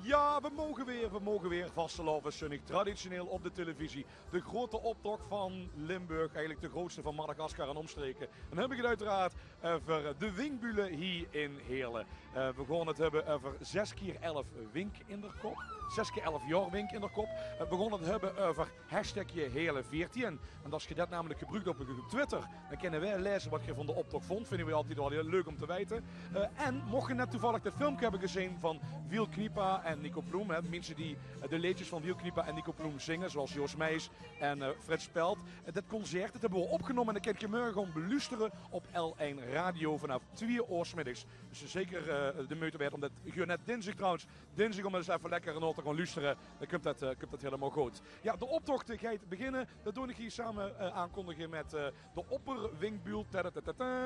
Ja, we mogen weer vastelovens Sunnig, traditioneel op de televisie. De grote optocht van Limburg, eigenlijk de grootste van Madagaskar en omstreken. En dan heb ik het uiteraard over de Winkbülle hier in Heerlen. We gaan het hebben over 6 keer 11 wink in de kop. 6 keer 11 jaar wink in de kop. We gaan het hebben over hashtagje Heerlen14. En als je dat namelijk gebruikt op Twitter, dan kunnen wij lezen wat je van de optocht vond. Vinden we altijd wel heel leuk om te weten. En mocht je net toevallig de filmpje hebben gezien van Wiel Kniepa en Nico Ploem, hè, mensen die de liedjes van Wiel Kniepa en Nico Ploem zingen, zoals Joost Meijs en Fred Spelt. Dat concert dat hebben we opgenomen en dat kan je morgen gewoon beluisteren op L1 Radio vanaf 2 uur 's middags. Dus zeker de moeite waard, omdat je net dinsdag trouwens, dinsdag om eens even lekker een te gaan luisteren, dan komt dat helemaal goed. Ja, de optocht gaat beginnen. Dat doe ik hier samen aankondigen met de opperwinkbuul.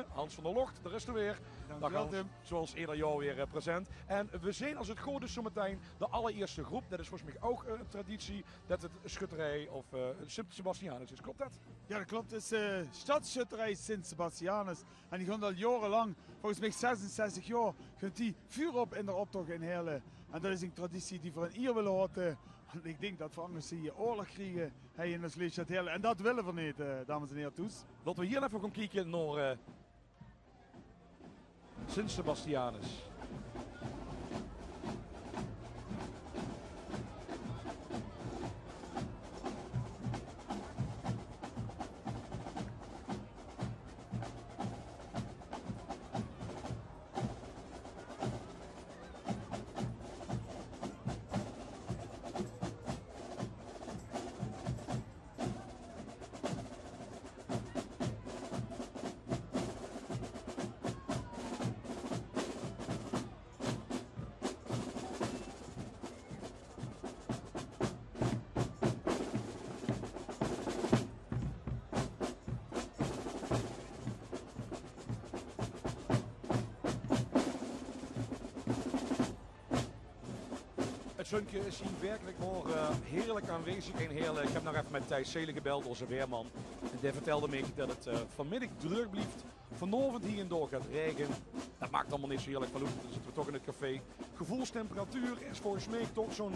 Hans van der Locht, daar is er weer. Dag Hans, zoals eerder jou weer present. En we zijn als het goed is zometeen de allereerste groep. Dat is volgens mij ook een traditie dat het schutterij of Sint-Sebastianus is. Klopt dat? Ja, dat klopt. Het is Stadsschutterij Sint-Sebastianus. En die gaan al jarenlang, volgens mij 66 jaar, gaat die vuur op in de optocht in Heerlen. En dat is een traditie die voor een eer willen houden. Want ik denk dat we anders hier oorlog krijgen in ons leeftijd Heerlen. En dat willen we niet, dames en heren, toes. Laten we hier even gaan kijken naar Sint-Sebastianus. Het zonnetje is hier werkelijk maar heerlijk aanwezig in Heerlen. Ik heb nog even met Thijs Zelen gebeld, onze weerman. En die vertelde me dat het vanmiddag druk blijft. Vanavond hier en door gaat regen. Dat maakt allemaal niet zo heerlijk van. Dan zitten we toch in het café. Gevoelstemperatuur is volgens mij toch zo'n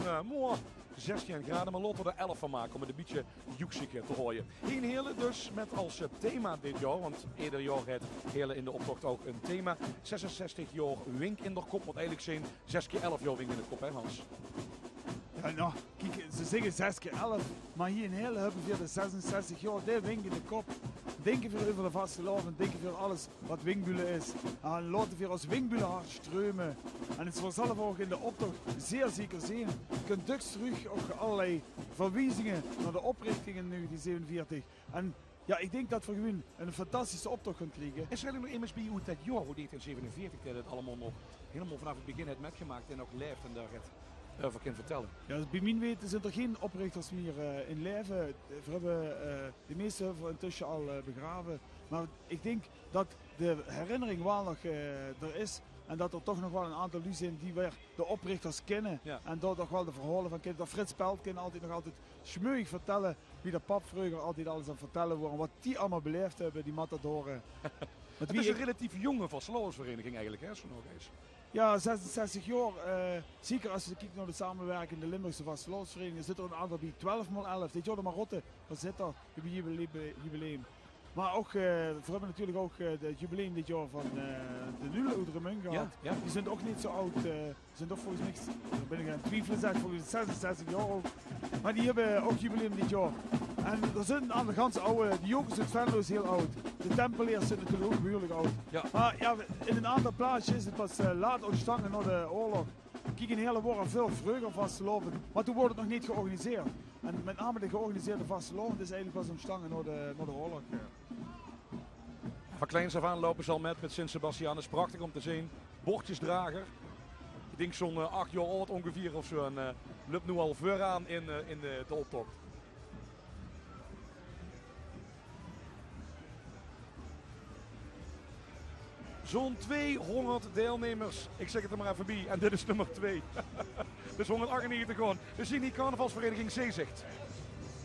16 graden. Maar laten we er 11 van maken om het een beetje joeksiek te gooien. Hier in Heerlen dus met als thema dit jaar. Want ieder jaar heeft Heerlen in de optocht ook een thema. 66 jaar wink in de kop. Moet eigenlijk zijn 6 keer 11 jaar wink in de kop, hè Hans? Ja, nou, kijk, ze zeggen 6 keer 11. Maar hier in Heerlen hebben we de 66 jaar die wink in de kop. Denken we over de vastelovend, denken we over alles wat Winkbülle is. En laten we als Winkbülle hard streumen. En het zal zelf ook in de optocht zeer zeker zijn. Je kunt dus terug ook allerlei verwijzingen naar de oprichtingen nu, die 47. En ja, ik denk dat we gewoon een fantastische optocht gaan krijgen. Is er eigenlijk nog immers bij hoe dat jaar, hoe dit in 47 dat het allemaal nog helemaal vanaf het begin heeft metgemaakt en ook leeft en daar het over kan vertellen? Ja, bij mijn weten zijn er geen oprichters meer in leven. We hebben de meeste hebben we intussen al begraven. Maar ik denk dat de herinnering wel nog er is. En dat er toch nog wel een aantal lui zijn die weer de oprichters kennen. Ja. En daar toch wel de verhalen van kennen. Dat Frits Spelt kan altijd nog altijd schmeuig vertellen wie de pap vroeger altijd alles aan het vertellen worden. Wat die allemaal beleefd hebben, die matadoren. Het is een relatief jonge vastelovensvereniging eigenlijk, hè, zo nog eens. Ja, 66 jaar. Zeker als je kijkt naar de samenwerkende Limburgse vastelovensvereniging, zit er een aantal bij 12x11. Dit jaar de Marotte, dat zit er, het jubileum. Maar ook, we hebben natuurlijk ook het jubileum dit jaar van de Nule Oudremung gehad. Ja, ja. Die zijn ook niet zo oud. Die zijn toch volgens mij, daar ben ik aan het twijfelen, volgens 66 jaar ook. Maar die hebben ook jubileum dit jaar. En er zijn aan de ganse oude, de Jokers uit Venlo is heel oud. De Tempeliers zijn natuurlijk ook behoorlijk oud. Ja. Maar ja, in een aantal plaatsjes is het pas laat ontstaan na de oorlog. Kijk, in Heerlen worden veel vroeger vastelovend, maar toen wordt het nog niet georganiseerd. En met name de georganiseerde vastelovend is eigenlijk pas ontstaan na de oorlog. Van kleins af aan lopen ze al met Sint-Sebastianus. Prachtig om te zien. Bordjesdrager. Ik denk zo'n 8 jaar oud ongeveer of zo. En loopt nu al vooraan in de optocht. Zo'n 200 deelnemers. Ik zeg het er maar even bij. En dit is nummer 2. Dus 198 gewoon. We zien die carnavalsvereniging Zeezicht.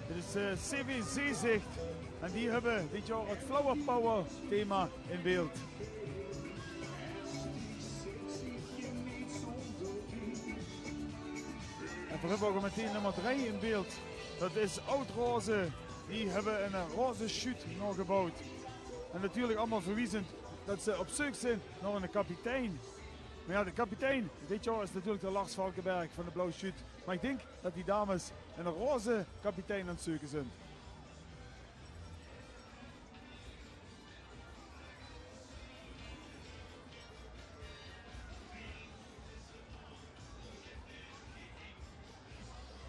Dit is CV Zeezicht. En die hebben dit jaar het Flower Power thema in beeld. En we hebben ook meteen nummer 3 in beeld. Dat is Oud Roze. Die hebben een roze shoot nog gebouwd. En natuurlijk allemaal verwijzend dat ze op zoek zijn naar een kapitein. Maar ja, de kapitein dit jaar is natuurlijk de Lars Valkenberg van de Blauwe Shoot. Maar ik denk dat die dames een roze kapitein aan het zoeken zijn.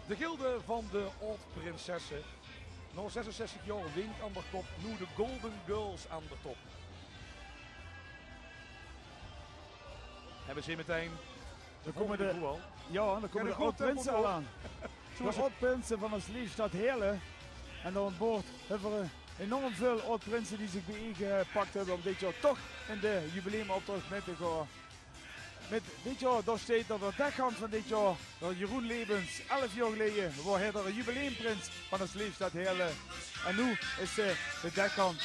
De gilde van de Oud-Prinsessen. Nog 66 jaar wink aan de kop. Nu de Golden Girls aan de top. Hebben ze meteen. Dan komen de Oud-Prinsen al aan. De Oud-Prinsen van ons Liefstad Heerlen. En dan aan boord hebben we enorm veel Oud-Prinsen die zich bijgepakt hebben om dit jaar toch in de jubileumoptocht mee te gaan. Met dit jaar, daar staat dat de dekhand van dit jaar, door Jeroen Lebens, 11 jaar geleden, was hij de jubileumprins van ons Liefstad Heerlen. En nu is de dekhand.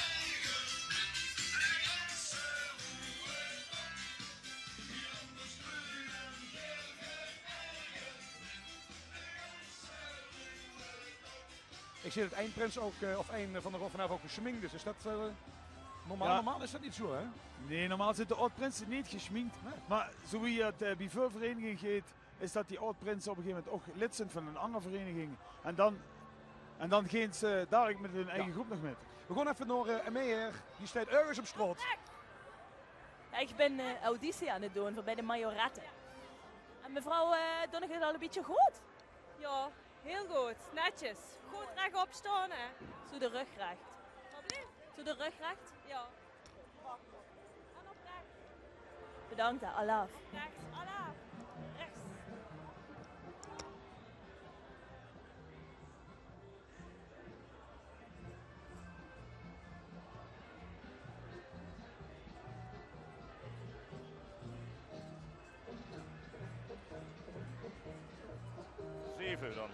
Ik zie dat eindprins ook, of een van de vanavond ook geschminkt is. Is dat normaal? Ja. Normaal is dat niet zo, hè? Nee, normaal zitten de oud-prinsen niet geschminkt. Nee. Maar zo wie het bij veel verenigingen gaat, is dat die oud-prinsen op een gegeven moment ook lid zijn van een andere vereniging. En dan gaan ze dadelijk met hun eigen groep nog met. We gaan even naar een meneer, die staat ergens op straat. Ja, ik ben auditie aan het doen voor bij de Majoretten. En mevrouw, doe ik het al een beetje goed? Ja, heel goed. Netjes. Goed rechtop staan, hè. Zo de rug recht. Wat blieft? Zo de rug recht. Ja. En op rechts. Bedankt, hè. Allah. Rechts. Allah. Rechts. Zeven dan.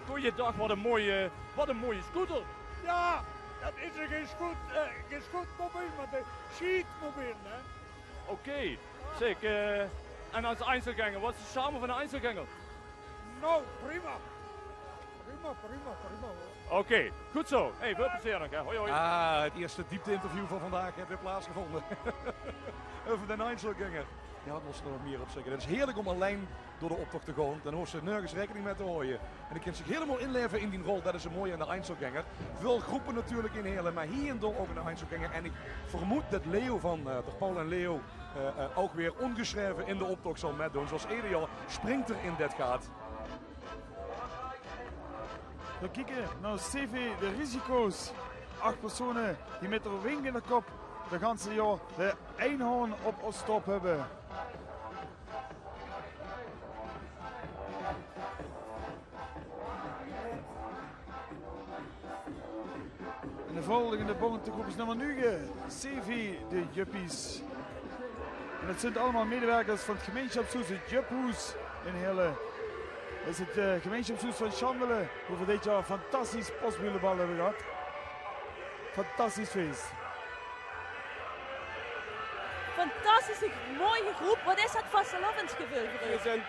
Goeiedag, wat een mooie scooter. Ja, dat is er geen scootmobiel, maar de sheetmobiel, hè. Oké, zeg, en als Einzelgänger, wat is de charme van een Einzelgänger? Nou, prima. Prima. Oké, goed zo. Hey, veel plezier nog, hè. Hoi, hoi. Het eerste diepte-interview van vandaag heeft weer plaatsgevonden. Over de Einzelgänger. Ja, dat moest er nog meer op zeggen. Het is heerlijk om alleen door de optocht te gaan. Dan hoeft ze nergens rekening mee te houden. En ik kan zich helemaal inleven in die rol. Dat is een mooie aan de Einzelgänger. Veel groepen natuurlijk in Heerlen, maar hier en daar ook in de Einzelgänger. En ik vermoed dat Leo van de Paul en Leo ook weer ongeschreven in de optocht zal meedoen. Zoals ieder jaar springt er in dit gaat. We kijken naar CV, de risico's. 8 personen die met een wing in de kop de ganse jaar de eenhoorn op ons top hebben. En de volgende bonentegroep is nummer 9, CV, de Juppies. En het zijn allemaal medewerkers van het gemeenschapshuis, het Juphoes in Heerlen. Dat is het gemeenschapshuis van Chandelen, hoe we dit jaar een fantastisch postwielenbal hebben gehad. Fantastisch feest. Fantastische, mooie groep. Wat is dat vastelavondsgevoel voor u? We zijn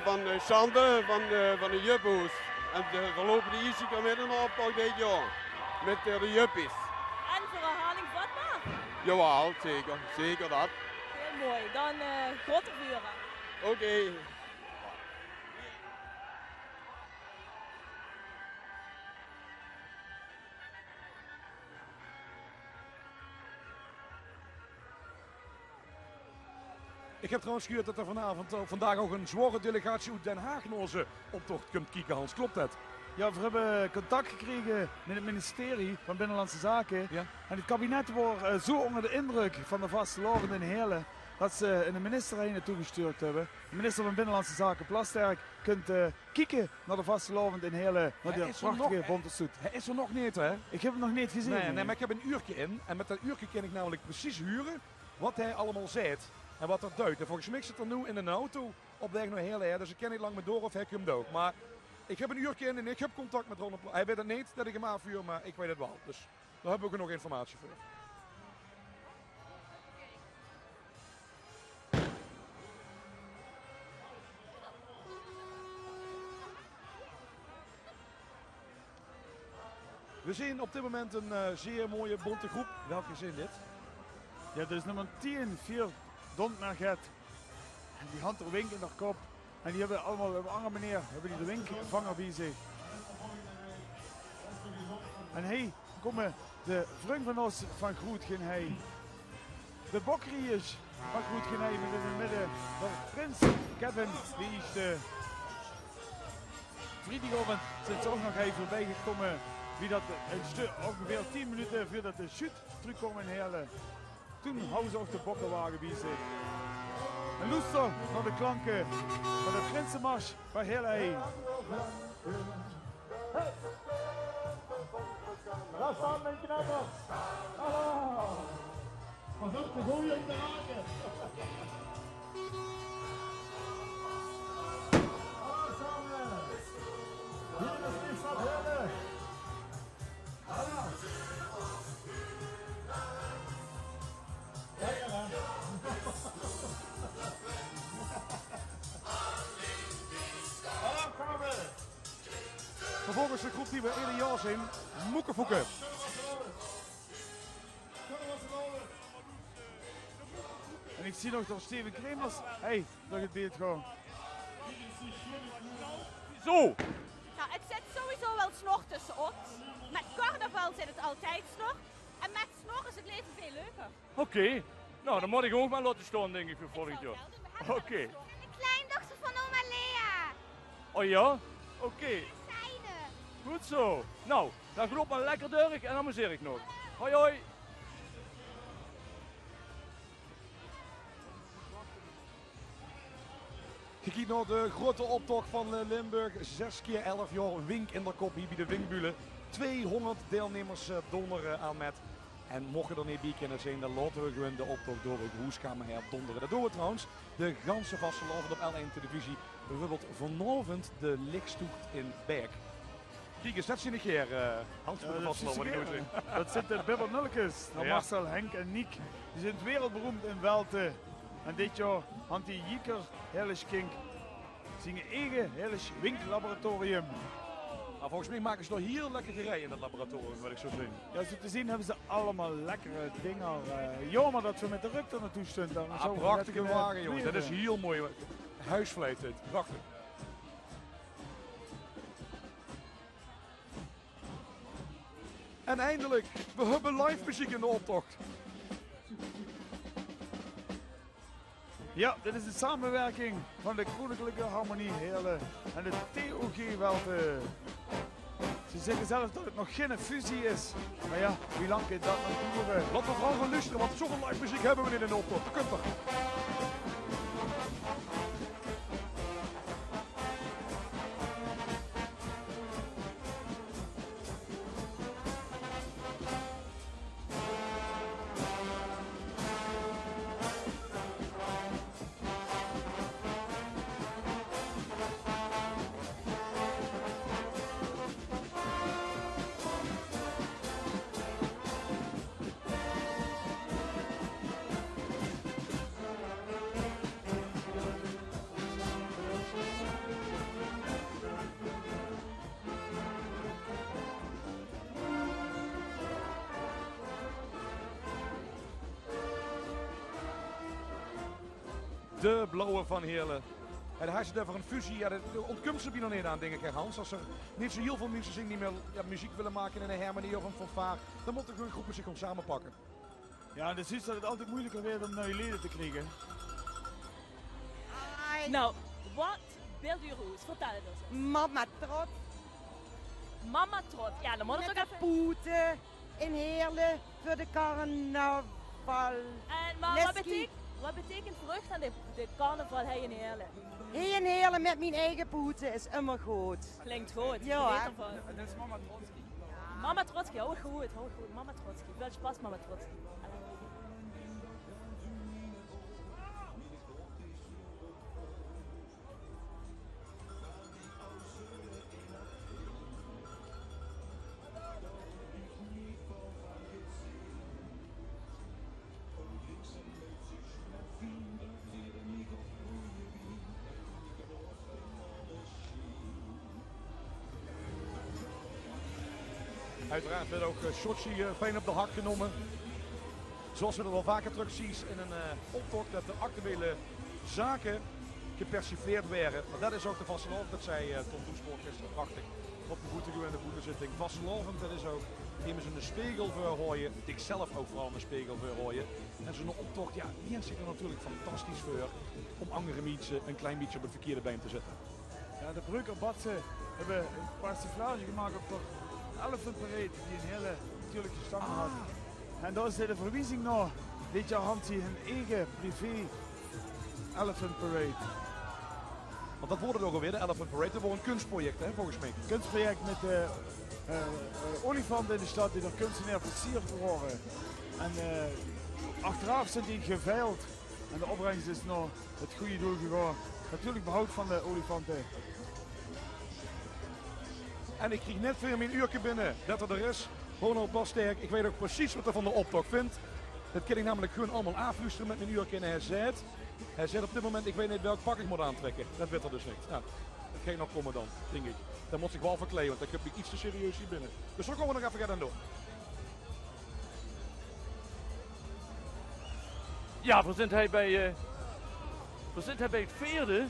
van Chandelen, van de Juphoes. En we lopen de eerste keer met een oppak dit jaar. Met de Juppies. En voor herhaling vatbaar? Jawel, zeker dat. Heel mooi. Dan grote vuren. Oké. Ik heb trouwens gehoord dat er vandaag ook een zware delegatie uit Den Haag naar onze optocht komt kijken, Hans. Klopt dat? Ja, we hebben contact gekregen met het ministerie van Binnenlandse Zaken. Ja. En het kabinet wordt zo onder de indruk van de vastelovend in Heerlen dat ze een minister heen naartoe gestuurd hebben. De minister van Binnenlandse Zaken, Plasterk, kunt kijken naar de vastelovend in Heerlen. Naar die prachtige bonte stoet. Hij is er nog niet, hè? Ik heb hem nog niet gezien. Nee, maar ik heb een uurtje in. En met dat uurtje kan ik namelijk precies huren wat hij allemaal zegt. En wat dat duidt. En volgens mij zit er nu in een auto op weg naar Heerlen. Dus ik ken niet lang meer door of hij komt ook. Maar ik heb een uurtje in en ik heb contact met Ronald. Hij weet het niet dat ik hem afvuur, maar ik weet het wel. Dus daar hebben we ook nog informatie voor. We zien op dit moment een zeer mooie bonte groep. Welke is in dit? Ja, dus nummer 10, 4, Dontmerget. En die hand er wink in haar kop. En die hebben allemaal op een andere manier hebben die de winkvanger bij zich. En hey, komen de vriend van ons van Groetgen hij. De bokriers van Groetgen hij met in het midden. De prins Kevin, die is de vrijdagavond sinds ook nog even voorbij gekomen. Wie dat een stuk ongeveer 10 minuten voordat de shoot terugkwam in Heerlen. Toen houden ze ook de bokkenwagen bij zich. En luister naar de klanken van de Prinsenmars van Heerlen. Daar staan mijn knappers. Hallo. Pas op, de goeie om te raken. Hallo samen. Hier is die stad Heerlen. Hallo. Lekker hè? Hallo samen. Vervolgens de groep die we eerder jaar zien, Moekenfoeken. En ik zie nog door Steven Kremers. Hey, nog het beeld gewoon. Zo! Nou, ik zet sowieso wel snor tussen ons. Met carnaval zit het altijd snor. En met snor is het leven veel leuker. Oké. Nou, dan moet ik ook maar laten staan, denk ik, voor vorig jaar. Oké. De kleindochter van oma Lea. Oh ja? Oké. Zijne. Goed zo. Nou, dan loop maar lekker door en dan amuseer ik nog. Hoi hoi. Je kijkt naar de grote optocht van Limburg. 6 keer 11 jaar wink in de kop hier bij de Winkbulen. 200 deelnemers donderen aan met. En mocht je er niet bij kunnen zijn, dan laten we gewoon de optocht door het Hoeskamer her donderen. Dat doen we trouwens. De ganse vastelovend op L1 televisie rubbelt vanavond de likstoet in Berk. Kijk eens, dat zie ik hier. Hans van de vastelovend. Dat zitten Bibber Nulkes, naar Ja. Marcel, Henk en Niek. Die zijn wereldberoemd in Welte. En dit jaar Hanti Jiker, Hellish Kink. Zijn eigen Hellish winklaboratorium. Maar volgens mij maken ze nog hier lekker gerei in dat laboratorium, wat ik zo zie. Ja, zo te zien hebben ze allemaal lekkere dingen. Jammer dat ze met de ruk er naartoe stonden. Dan zouden we Prachtige net kunnen wagen, jongens. Dat is vliegen. heel mooi. Huisvleet dit. Prachtig. En eindelijk, we hebben live muziek in de optocht. Ja, dit is de samenwerking van de Koninklijke Harmonie Heerlen en de TOG Welte. Ze zeggen zelf dat het nog geen fusie is. Maar ja, wie lang kan dat nog duren? Laten we vooral gaan luisteren, want zoveel live muziek hebben we niet in de optocht. Dat kunt er. De blauwe van Heerlen. En hij zit over een fusie. Ja, dat ontkomt ze nog niet aan, denk ik, hè, Hans. Als er niet zo heel veel mensen zijn die meer muziek willen maken in een harmonie of een fanfare, dan moeten gewoon groepen zich om samenpakken. Ja, en dus is dat het altijd moeilijker wordt om nieuwe leden te krijgen. Nou, wat wil u Roos? Vertel het eens. Mama trots. Mama trots. Ja, dan moet het Met ook de even... poeten in Heerlen voor de carnaval. En, maar Leski. wat betekent vrucht aan de carnaval hier in Heerlen? Hier in Heerlen met mijn eigen poeten is immer goed. Klinkt goed. Ja, Ik weet hè? ervan. Dat is mama Trotski. Mama Trotski, hou goed. Mama Trotski. Veel spaß, Mama Trotski. Uiteraard werd ook Sochi fijn op de hak genomen. Zoals we dat wel vaker terugzien in een optocht dat de actuele zaken gepersifleerd werden. Maar dat is ook de vastelovend, dat zei Tom Doespoor gisteren prachtig op de Boetegoe en de Boetenzitting. Vastelovend, dat is ook immers een spiegel voor gooien. Ik zelf ook vooral een spiegel voor gooien. En zo'n optocht, ja, die is zich er natuurlijk fantastisch voor om andere mensen een klein beetje op het verkeerde been te zetten. Ja, de Brugger Batsen hebben een persiflage gemaakt op de Elephant Parade die een hele natuurlijke stand had. En daar is de verwijzing naar. Dit jaar had hij een eigen privé Elephant Parade. Want dat wordt het ook alweer, de Elephant Parade. Dat wordt een kunstproject, hè, volgens mij. Kunstproject met olifanten in de stad die door kunstenaar versierd worden. En achteraf zijn die geveild. En de opbrengst is naar het goede doel gegaan. Natuurlijk behoud van de olifanten. En ik kreeg net weer mijn uurtje binnen dat er is. Ronald Basterk, ik weet ook precies wat hij van de optocht vindt. Dat kan ik namelijk gewoon allemaal afluisteren met mijn uurtje. En hij zegt op dit moment, ik weet niet welk pak ik moet aantrekken. Dat weet er dus niet. Nou, dat gaat nog komen dan, denk ik. Dan moet ik wel verkleden, want dan heb ik iets te serieus hier binnen. Dus zo komen we nog even gaan door. Ja, we zijn hij bij het vierde.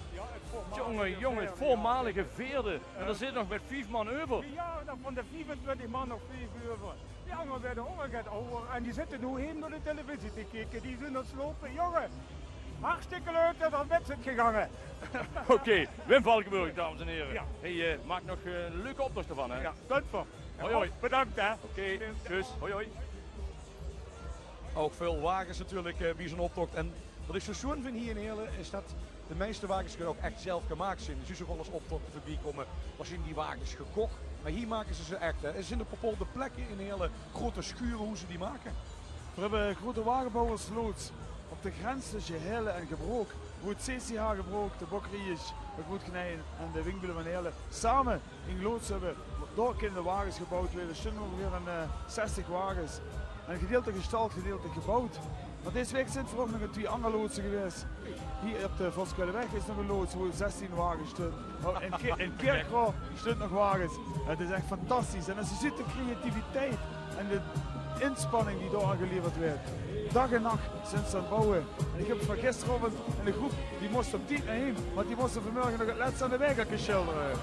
Jongen, het voormalige vierde. En er zit nog met 5 man over. Ja, dan van de 24 man nog 5 over. Die anderen werden ook wat ouder. En die zitten nu heen naar de televisie te kijken. Die zijn aan het slopen. Jongen, hartstikke leuk dat er wedstrijd gegaan. Oké, Wim Valkenburg, dames en heren. Ja. Hey, maak nog een leuke optocht ervan, hè? Ja, tot voor. Hoi, hoi. Bedankt, hè. Oké, tjus. Hoi, hoi. Ook veel wagens natuurlijk wie zo'n optocht. En wat ik zo schoon vind hier in Heerlen is dat de meeste wagens kunnen ook echt zelf gemaakt zijn. Dus je ziet ook wel eens optochten voorbij komen. Was in die wagens gekocht. Maar hier maken ze echt. Hè. Er zijn op bepaalde plekken in Heerlen grote schuren hoe ze die maken. We hebben grote wagenbouwers loods op de grens tussen Heerlen en Gebroek. Hoe het CCH Gebroek, de Bokriërs, de Groetknijnen en de Winkbullen van Heerlen samen in loods hebben. Daar kunnen de wagens gebouwd worden. Er zijn ongeveer een 60 wagens. En gedeelte gestald, gedeelte gebouwd. Maar deze week zijn er ook nog 2 andere loodsen geweest. Hier op de Voskuilenweg is nog een loods waar 16 wagens staan. In Kerkroo staan nog wagens. Het is echt fantastisch. En als je ziet de creativiteit en de inspanning die daar geleverd werd. Dag en nacht zijn ze aan het bouwen. En ik heb van gisteravond in de groep, die moest op 10 naar heen. Want die moesten vanmorgen nog het laatste aan de weg gaan schilderen.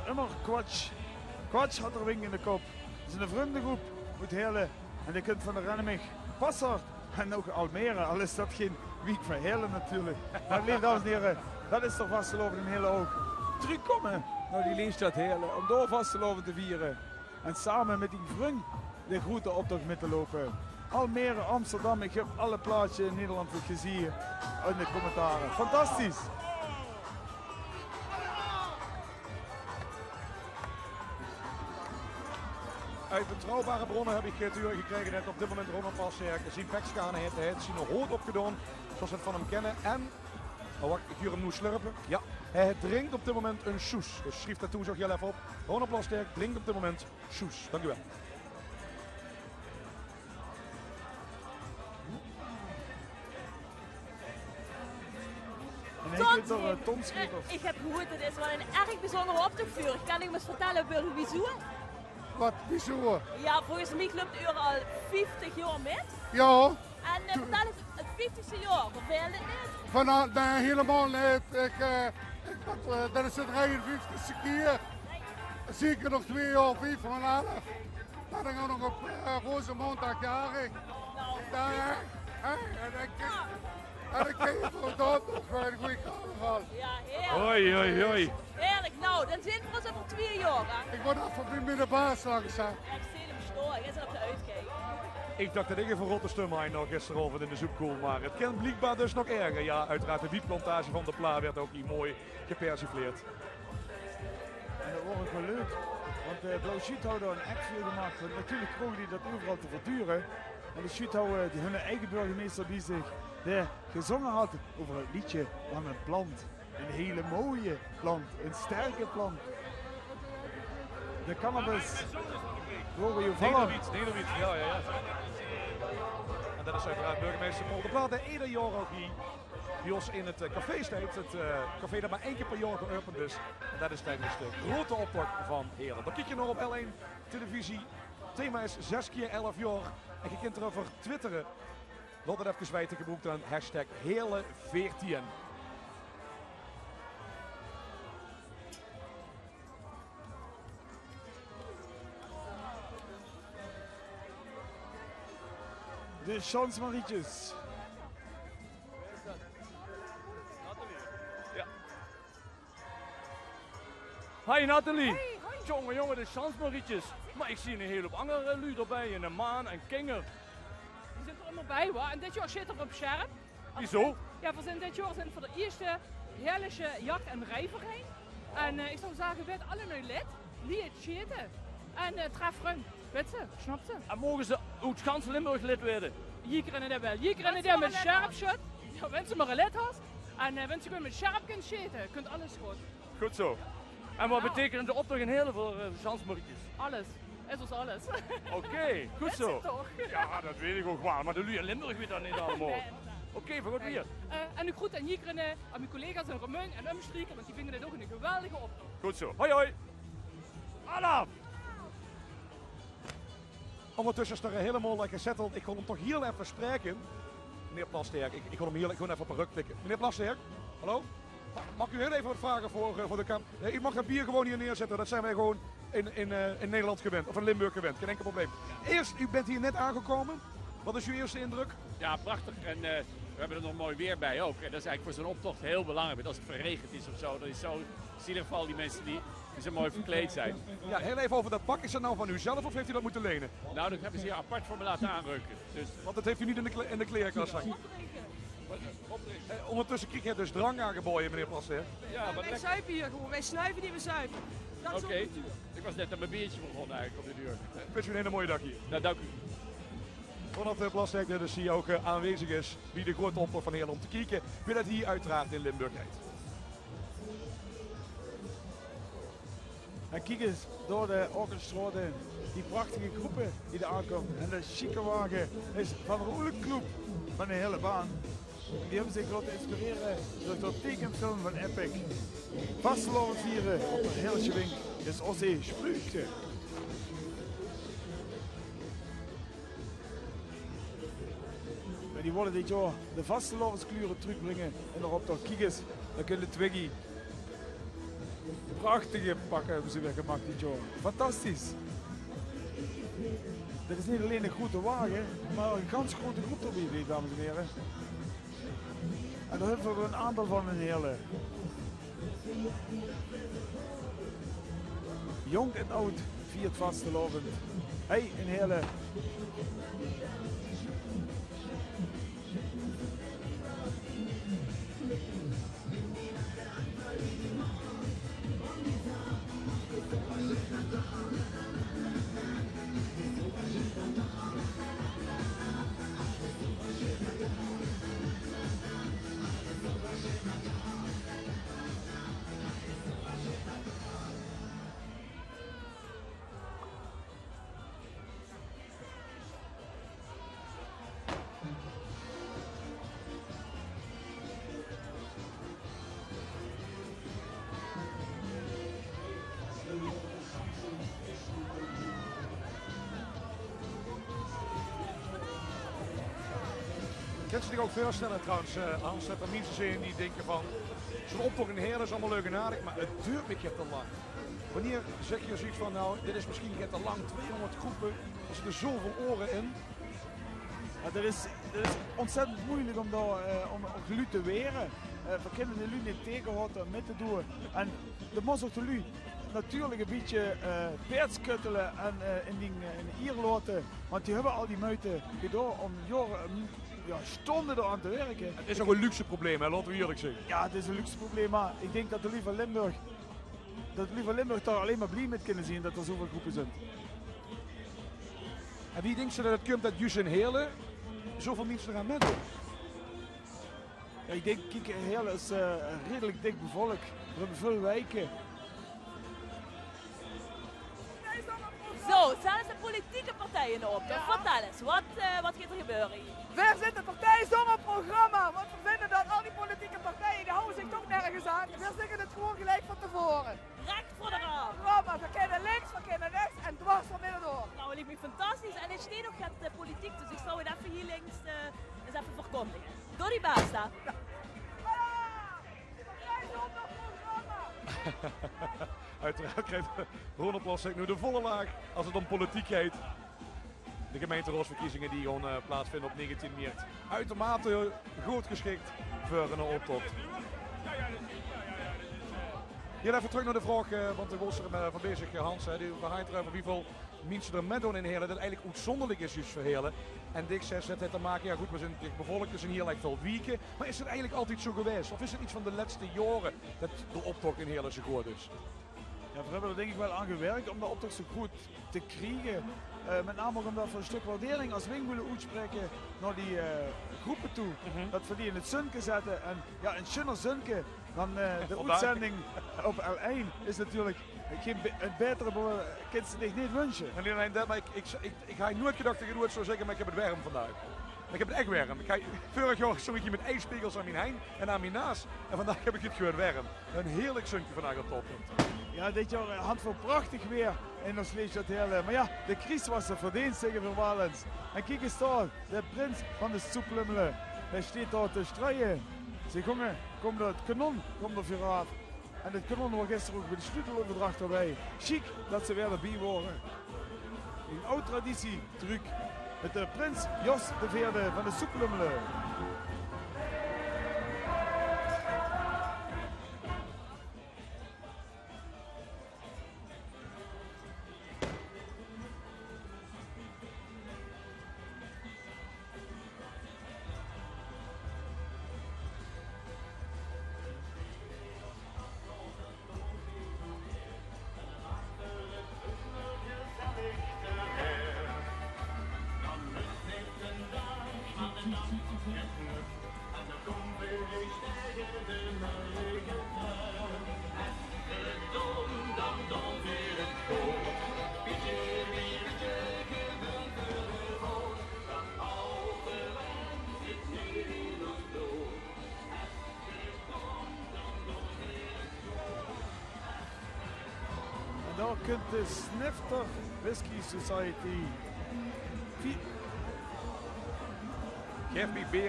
nummer Quatsch. Quatsch had er wing in de kop. Het is een vriendengroep uit Heerlen. En je kunt van de Rennemig, Passart en ook Almere. Al is dat geen week van Heerlen natuurlijk. Maar lieve dames en heren, dat is toch vastelovend in Heerlen ook. Terugkomen naar die Leenstad Heerlen om door vastelovend te vieren. En samen met die vriend de grote optocht mee te lopen. Almere, Amsterdam, ik heb alle plaatsen in Nederland gezien in de commentaren. Fantastisch! Uit betrouwbare bronnen heb ik te horen gekregen dat op dit moment Ronald Plasterk zijn pekskanen heeft. Hij heeft zijn hoort opgedaan, zoals we het van hem kennen. En, oh wacht, ik huur hem nu slurpen. Ja, hij drinkt op dit moment een soes. Dus schrijf dat toen zo heel even op. Ronald Plasterk drinkt op dit moment soes. Dank u wel. Ik heb gehoord, het is wel een erg bijzondere optochtvuur. Kan ik me eens vertellen, wieso? Wat bijzonder. Ja, volgens mij loopt u er al 50 jaar met. Ja. En vertel eens, het 50ste jaar, hoeveel het niet? Vanaf, nee, helemaal niet. Dat is de 53ste keer. Zeker nog 2 jaar, 5 van 11. Dan gaan we nog op Roze Maandag jarig. Daar, en ik kijk voor dat nog een goede carnaval. Ja, heerlijk. Hoi, hoi, hoi. Heerlijk, nou, dan zijn we ons over 2 jaar. Hè? Ik word even bij de baas langs. Ja, ik zie hem storen, jij zit op de uitkijk. Ik dacht dat ik even rotte stummen nog gisteravond in de soepkoel, maar het kan blijkbaar dus nog erger. Ja, uiteraard de wietplantage van de Pla werd ook hier mooi gepersifleerd. En dat wordt ook wel leuk, want Blauw Schuut hadden een extra gemaakt. Want natuurlijk probeerden die dat overal te verduren. En de Schuut houden hun eigen burgemeester die zich gezongen had over het liedje van een plant. Een hele mooie plant, een sterke plant. De cannabis. Nederwiet, ja. En dat is uiteraard burgemeester Paul de Pla, die ieder jaar ook hier bij ons in het café staat. Het café dat maar 1 keer per jaar geopend is. En dat is tijdens de grote optocht van Heerlen. Dan kijk je nog op L1 televisie. Het thema is 6 keer 11 jaar. En je kunt erover twitteren. Laat het even weten, gebruikt dan hashtag Heerlen14. De Chansmarietjes. Ja. Hi Nathalie. Jongen, de Chansmarietjes. Maar ik zie een hele hoop andere lui erbij. En een Maan en Kinger. Die zitten er allemaal bij hoor. En dit jaar zit er op scherp. Wieso? Ja, we zijn dit jaar zijn voor de eerste heerlijke jacht- en rijvereniging. En ik zou zeggen, werd alle nu lid. Liet zitten. En tref run. Weet ze, snapt ze? En mogen ze uit gans Limburg lid worden? Hier kunnen dat wel. Hier kunnen dat met scherp shot. Ja, wenn ze maar een lid had. En wenn ze gewoon met scherp kunt zitten, kunt alles goed. Goed zo. En wat betekent de optocht in Heerlen voor Chansmarietjes? Alles. Is ons alles. Oké, goed zo. Weet ze toch? Ja, dat weet ik ook wel. Maar de lui in Limburg weet dat niet allemaal. Nee. Oké, voor goed weer. En ik groet aan hier aan mijn collega's in Remeun en Umstreken, want die vinden dit ook een geweldige optocht. Goed zo. Hoi hoi. Anna! Ondertussen is er helemaal gezetteld. Ik kon hem toch heel even spreken. Meneer Plasterk, ik kon hem hier gewoon even op een ruk tikken. Meneer Plasterk, hallo? Mag ik u heel even wat vragen voor de kamp? U mag het bier gewoon hier neerzetten. Dat zijn wij gewoon in Nederland gewend. Of in Limburg gewend. Geen enkel probleem. Eerst, u bent hier net aangekomen. Wat is uw eerste indruk? Ja, prachtig. En we hebben er nog mooi weer bij ook. En dat is eigenlijk voor zo'n optocht heel belangrijk. Want als het verregend is of zo, dan is zo in ieder geval die mensen die zo mooi verkleed zijn. Ja, heel even over dat pak. Is dat nou van u zelf of heeft u dat moeten lenen? Nou, dat hebben ze hier apart voor me laten aanrukken. Dus... Want dat heeft u niet in de klerenkast hangen. Ondertussen krijg je dus drank aangeboden, meneer Plasterk. Ja, wij zuipen hier gewoon. Wij snuiven niet, we zuipen. Oké. Ik was net aan mijn biertje begonnen eigenlijk op de deur. Ik wens u een hele mooie dag hier. Nou, dank u. Ronald Plasterk, dus die ook aanwezig is, wie de grote optocht van Heerlen om te kijken, wie dat hier uiteraard in Limburg heet. En kijk eens door de orkestrade, die prachtige groepen die er aankomen. En de chique wagen is van Roelijk Club van de hele baan. Die hebben zich laten inspireren door de tekenfilm van Epic. Vastelovend vieren op een heerlijke wink is Ossie Sprüchte. En die worden dit jaar de vastelovenskleuren terugbrengen in de optocht. Kijk eens, dan kunnen Twiggy. Prachtige pakken hebben ze weer gemaakt dit jaar. Fantastisch. Dit is niet alleen een grote wagen, maar een ganz grote groep erbij, dames en heren. En daar hebben we een aantal van in Heerlen. Jong en oud viert vastelovend. Hey, in Heerlen. Kan je zich ook voorstellen trouwens, Hans, dat er mensen zijn die denken van, zo'n optocht in Heerlen is allemaal leuk en aardig, maar het duurt me te lang. Wanneer zeg je zoiets van, nou, dit is misschien te lang, 200 groepen, er zitten zoveel oren in. Ja, dat is ontzettend moeilijk om lui te weren. We kunnen de lui niet tegenhouden met te doen. En de moest ook de lui natuurlijk een beetje peertskuttelen en in hier laten. Want die hebben al die muiten gedaan om jaren, stonden eraan te werken. Het is ook een luxe probleem, hè? Laten we eerlijk zijn. Ja, het is een luxe probleem, maar ik denk dat de lui van Limburg daar alleen maar blij met kunnen zien dat er zoveel groepen zijn. En wie denkt ze dat het komt dat juist in Heerlen zoveel mensen eraan meedoen? Ja, ik denk, kijk, Heerlen is redelijk dik bevolkt. We hebben veel wijken. Zo, zelfs de politieke partijen op. Ja. Vertel eens, wat gaat er gebeuren hier? Wij zijn het partijzonderprogramma, want we vinden dat al die politieke partijen, die houden zich toch nergens aan. We zeggen het gewoon gelijk van tevoren. Recht voor de raam. Programma, we kennen links, we kennen rechts en dwars van midden door. Nou, dat lijkt me fantastisch en het steekt ook met politiek, dus ik zou het even hier links eens even verkondigen. Door die basta. Ja. Uiteraard krijgt Ronald Plassek nu de volle laag als het om politiek gaat. De gemeenteraadsverkiezingen die gewoon plaatsvinden op 19 maart. Uitermate goed geschikt voor een optocht. Hier even terug naar de vraag, want ik was er van bezig, Hans. Die verhaalt over hoeveel mensen er met doen in Heerlen. Dat eigenlijk uitzonderlijk is juist voor Heerlen. En Dick zegt, het heeft te maken, ja goed, we zijn bevolkt, er zijn hier veel weken. Maar is het eigenlijk altijd zo geweest? Of is het iets van de laatste jaren dat de optocht in Heerlen zo goed is? Ja, we hebben er denk ik wel aan gewerkt om de optocht zo goed te krijgen. Met name ook omdat we een stuk waardering als Wing willen uitspreken naar die groepen toe. Dat we die in het Sunke zetten. En ja, een schöner Sunke dan de uitzending op L1 is natuurlijk een betere kind ze zich niet wensen. En niet alleen dat, maar ik had nooit gedacht dat je het zou zeggen, maar ik heb het warm vandaag. Ik heb het echt warm. Vorig jaar stond ik met ijspiegels aan mijn heen en aan mijn naast. En vandaag heb ik het gewoon warm. Een heerlijk Sunke vandaag op toppunt. Ja, dit jaar een handvol prachtig weer in ons leest dat hele. Maar ja, de Kries was er verdiend tegen Verwalens. En kijk eens daar, de prins van de Soeplummelen. Hij staat daar te strijden. Ze jongen, komt het kanon, komt er weer af. En het kanon was gisteren ook bij de sleuteloverdracht erbij. Chic dat ze weer erbij waren. Een oude traditie truc met de prins Jos de Veerde van de Soeplummelen. Daar kunt de Snifter Whisky Society.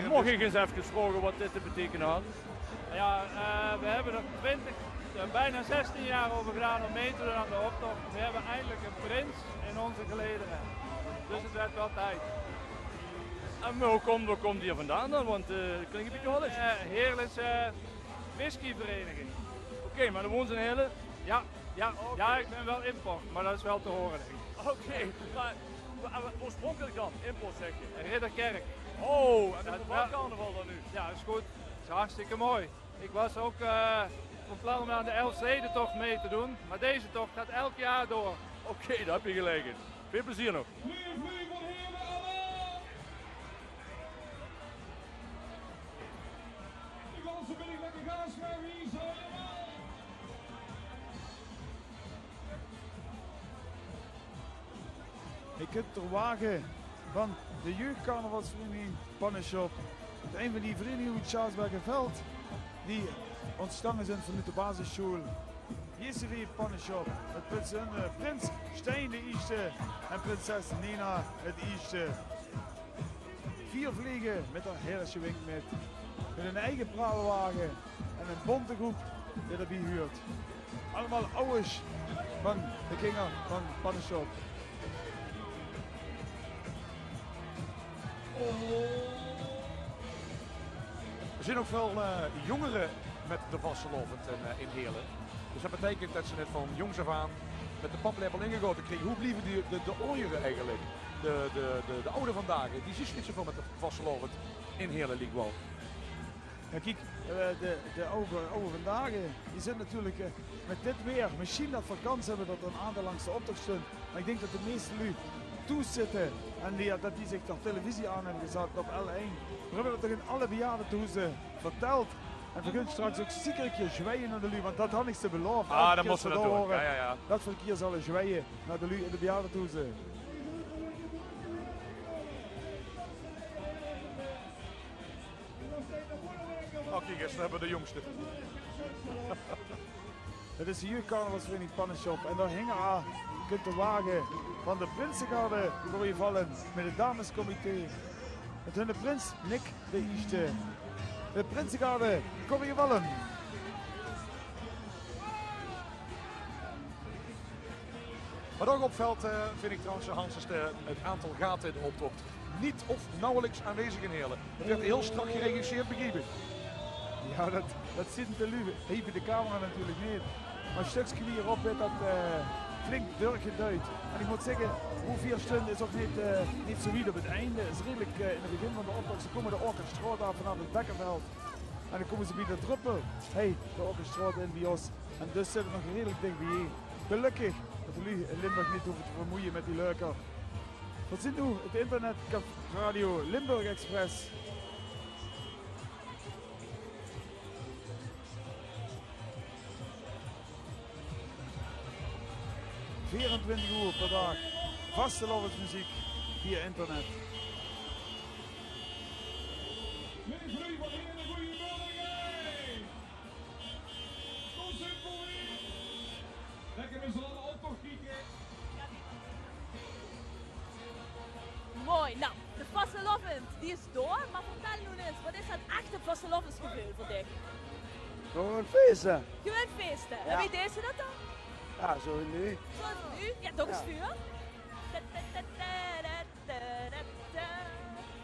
Mocht ik eens even vragen wat dit te betekenen had? Ja, we hebben er bijna 16 jaar over gedaan om mee te doen aan de optocht. We hebben eindelijk een prins in onze gelederen. Dus het werd wel tijd. En waar komt die hier vandaan dan? Want het klinkt een beetje Hollands. Heerlijkse whiskyvereniging. Oké, maar dan woont ze in Heerlen? Ja, ik ben wel import, maar dat is wel te horen. Oké, maar oorspronkelijk dan, import zeg je? Ridderkerk. Oh, en dat is wel carnaval dan nu? Ja, dat is goed. Dat is hartstikke mooi. Ik was ook van plan om aan de Elfstedentocht mee te doen, maar deze tocht gaat elk jaar door. Oké, daar heb je gelijk in. Veel plezier nog. Je kunt er wagen van de jeugdcarnavalsvereniging Pannenshop. Een van die verenigingen uit Schaarsbergenveld die ontstaan zijn vanuit de basisschool. Hier is weer Pannenshop met prins Stijn de Eerste en prinses Nina het Eerste. 4 vliegen met een heerlijke winkmet. Met een eigen praalwagen en een bonte groep die erbij huurt. Allemaal ouders van de kinger van Pannenshop. Er zijn ook veel jongeren met de vastelovend in Heerlen. Dus dat betekent dat ze net van jongs af aan met de paplepel ingegoten kregen. Hoe blijven de ouderen eigenlijk? De oude vandaag, die zien niet zoveel met de vastelovend in Heerlen League wel. Ja, kijk, de oude vandaag, die zijn natuurlijk met dit weer. Misschien dat we kans hebben dat er een aantal langs de optocht staan. Maar ik denk dat de meeste nu toezitten en dat die zich op televisie aan hebben gezet op L1. We hebben dat toch in alle bejaardenhuizen verteld. En we kunnen straks ook zeker zwijgen naar de lu, want dat had ik ze beloofd. Ah, dan moesten we dat doen. Ja. Dat we een keer zullen zwijgen naar de lu in de bejaardenhuizen. Oh, kijk eens, we hebben de jongste. Het is de jeugdcarnavalsvereniging Pannenshop en daar hing aan. Je kunt de wagen van de Prinsengarde voor je vallen met het damescomité. Het hun de prins Nick de Eerste. De Prinsengarde, kom je vallen. Wat ook opvalt, vind ik trouwens, Hans, is het aantal gaten in de optocht. Niet of nauwelijks aanwezig in Heerlen. Het werd heel strak geregisseerd, begrepen. Ja, dat zit in de luwe. Even de camera natuurlijk niet. Maar een stukje hierop werd dat flink doorgeduid. En ik moet zeggen, hoe 4 stunden is ook niet zo wied op het einde. Het is redelijk in het begin van de optocht. Ze komen de Orkenstraat af vanaf het Bekkerveld. En dan komen ze bij de druppel. Hey, de Orkenstraat in bij ons. En dus zitten we nog redelijk dicht bij je. Gelukkig dat we nu in Limburg niet hoeven te vermoeien met die leuker. Wat zit nu het internet radio Limburg Express. ...24 uur per dag, vaste muziek via internet. Lekker met z'n allen optocht kijken. Mooi, nou, de vastelovend die is door, maar vertel nu eens, wat is het echte vastelovendsgevoel voor dich? Gewoon feesten. Gewoon feesten. Ja. En wie deed ze dat dan? Ja, zo nu. Zoals nu? Ja, toch eens vuur.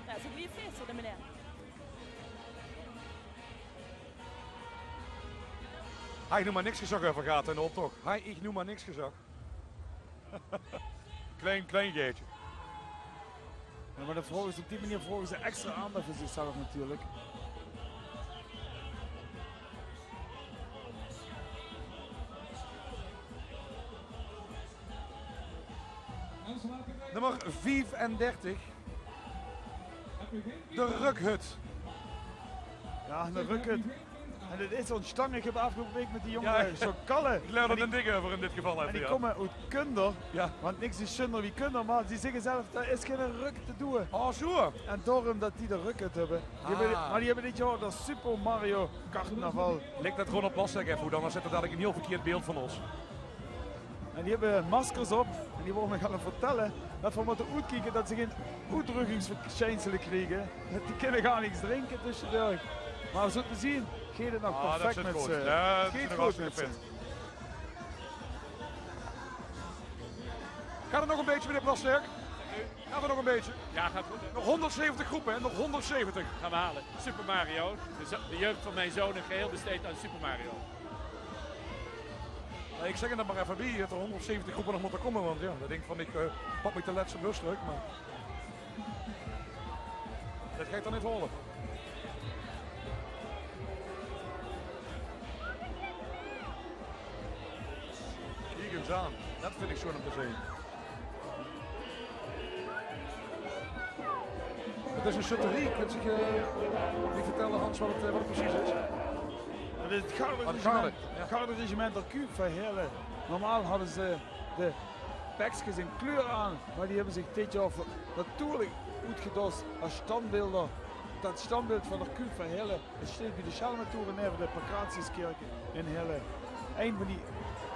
Ja, zo goede feest voor de meneer. Hij noem maar niks gezag over gaten in de optocht. Ik noem maar niks gezag. klein geetje. Ja, maar op die manier volgen ze extra aandacht voor zichzelf natuurlijk. Nummer 35. De Rukhut. Ja, de Rukhut. En dit is zo'n stang. Ik heb afgelopen week met die jongen zo'n kallen. Ik leer er een ding over in dit geval. En die komen uit Kunder. Ja. Want niks is zonder wie Kunder, maar die zeggen zelf, er is geen ruk te doen. Oh, zo. En daarom dat die de Rukhut hebben. Maar die hebben dit jaar de Super Mario Carnaval. Lijkt dat gewoon op plastic even, dan zit er dadelijk een heel verkeerd beeld van ons. En die hebben maskers op en die worden gaan vertellen dat we moeten uitkijken dat ze geen uitdrukkingsverschijnselen krijgen. Die kunnen gar niks drinken tussendoor. Maar zo te zien, gaat het nog perfect met ze. Ja, dat gaat is goed met ze. Gaat het nog een beetje, meneer Plasterk? Gaat het nog een beetje? Ja, gaat goed. Hè? Nog 170 groepen, hè? Nog 170. Gaan we halen. Super Mario. De jeugd van mijn zoon en geheel besteed aan Super Mario. Nee, ik zeg het dan maar even bij dat er 170 groepen nog moeten komen, want ja, dan denk ik van ik pak me te laatste rust terug, maar dat ga ik dan niet horen. Kijk eens aan, dat vind ik zo om te zien. Het is een sutterie, kunt u niet vertellen Hans wat het precies is? Het is het garde-regiment der Kuip van Heerlen. Normaal hadden ze de pakjes in kleur aan, maar die hebben zich dit jaar natuurlijk uitgedost als standbeelden. Dat standbeeld van de Kuip van Heerlen staat bij de Schelmentoren neven de Pancratiuskerk in Heerlen. Een van die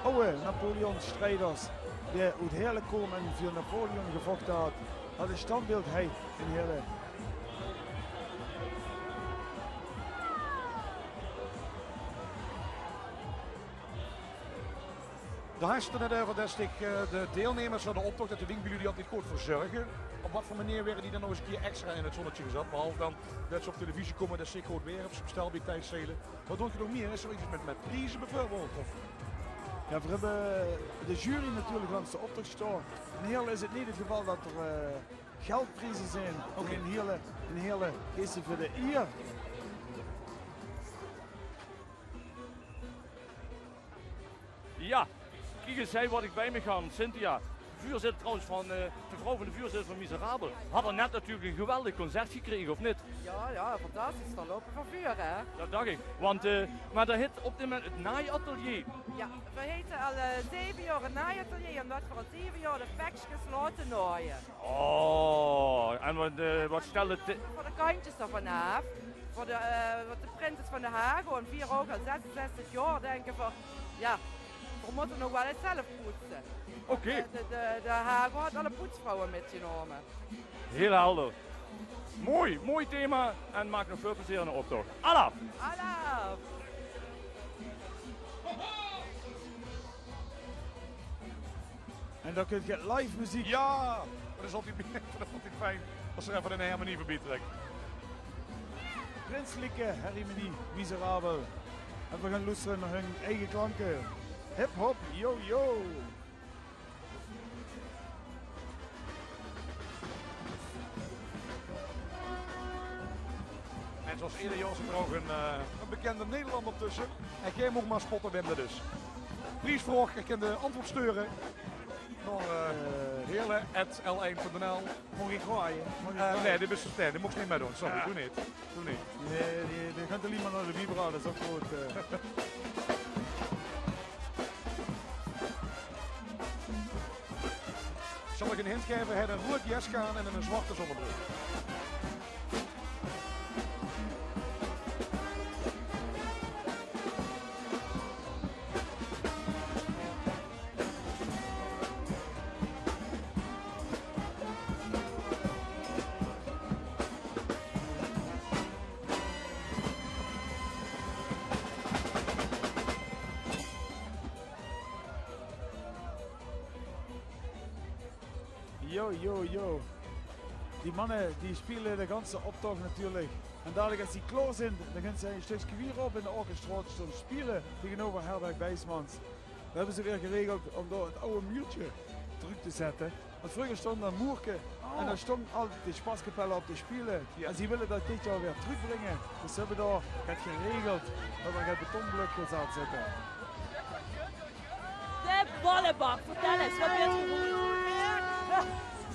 oude Napoleon-strijders die uit Heerlen komen en voor Napoleon gevochten had een standbeeld hij in Heerlen. De hartstikke net over dat ik de deelnemers van de optocht uit de Wingbulen die altijd goed verzorgen. Op wat voor manier werden die dan nog eens een keer extra in het zonnetje gezet? Behalve dan dat ze op televisie komen, dat ze goed weer op zijn bestel bij tijdstelen. Wat doe je nog meer? Is er iets met prijzen bijvoorbeeld? Of? Ja, we hebben de jury natuurlijk langs de optocht staan. In Heerlen is het niet het geval dat er geldprijzen zijn. Ook in Heerlen is het voor de eer. Ja, kijk eens wat ik bij me ga, Cynthia. De vuurzitter trouwens van de vrouw van de vuurzitter van Miserabel. Had er net natuurlijk een geweldig concert gekregen, of niet? Ja, fantastisch. Dan lopen van vuur, hè? Dat dacht ik. Want, maar daar heet op dit moment het naaiatelier. Ja, we heten al 7 jaar een naaiatelier, omdat we al 7 jaar de pakjes laten naaien. Oh, en wat stelt het? Voor de kantjes ervan af. Voor de printers van de Hago en 4 ook al 66 jaar denken we, ja, we moeten nog wel eens zelf poetsen. Oké. De Hago had alle poetsvrouwen metgenomen. Heel helder. Mooi thema en maak nog veel plezier aan de optocht. Alaf! Alaf! En dan kun je live muziek. Ja, dat is altijd fijn als er even een harmonie voorbij trekt. Prinselijke harmonie, Miserabel. En we gaan luisteren naar hun eigen klanken. Hip hop, yo yo. En zoals eerder Jos er ook een bekende Nederlander tussen. En jij mag maar spotten binnen dus. Prijsvraag, ik kan de antwoord sturen. Naar heerlen@l1.nl. Mag ik gooien? Nee, dit is te dit mocht je niet meer doen. Sorry, Ja. doe niet. Nee, die gaat er niet meer naar de Vibra, dat is ook goed. Zal ik een hint geven? Hij had een rood jas aan en een zwarte zonnebroek. Yo. Die mannen die spelen de ganse optocht natuurlijk. En dadelijk als die klaar zijn, dan gaan ze een stukje weer op in de orkestraat spelen tegenover Herberg Bijsmans. We hebben ze weer geregeld om door het oude muurtje terug te zetten. Want vroeger stond daar Moerke en daar stond altijd de Spaskapelle op te spelen. Ja. En ze willen dat dit jaar weer terugbrengen. Dus ze hebben daar het geregeld dat er het betonblok gezet zitten. De ballenbak, vertel eens, wat ben je goed?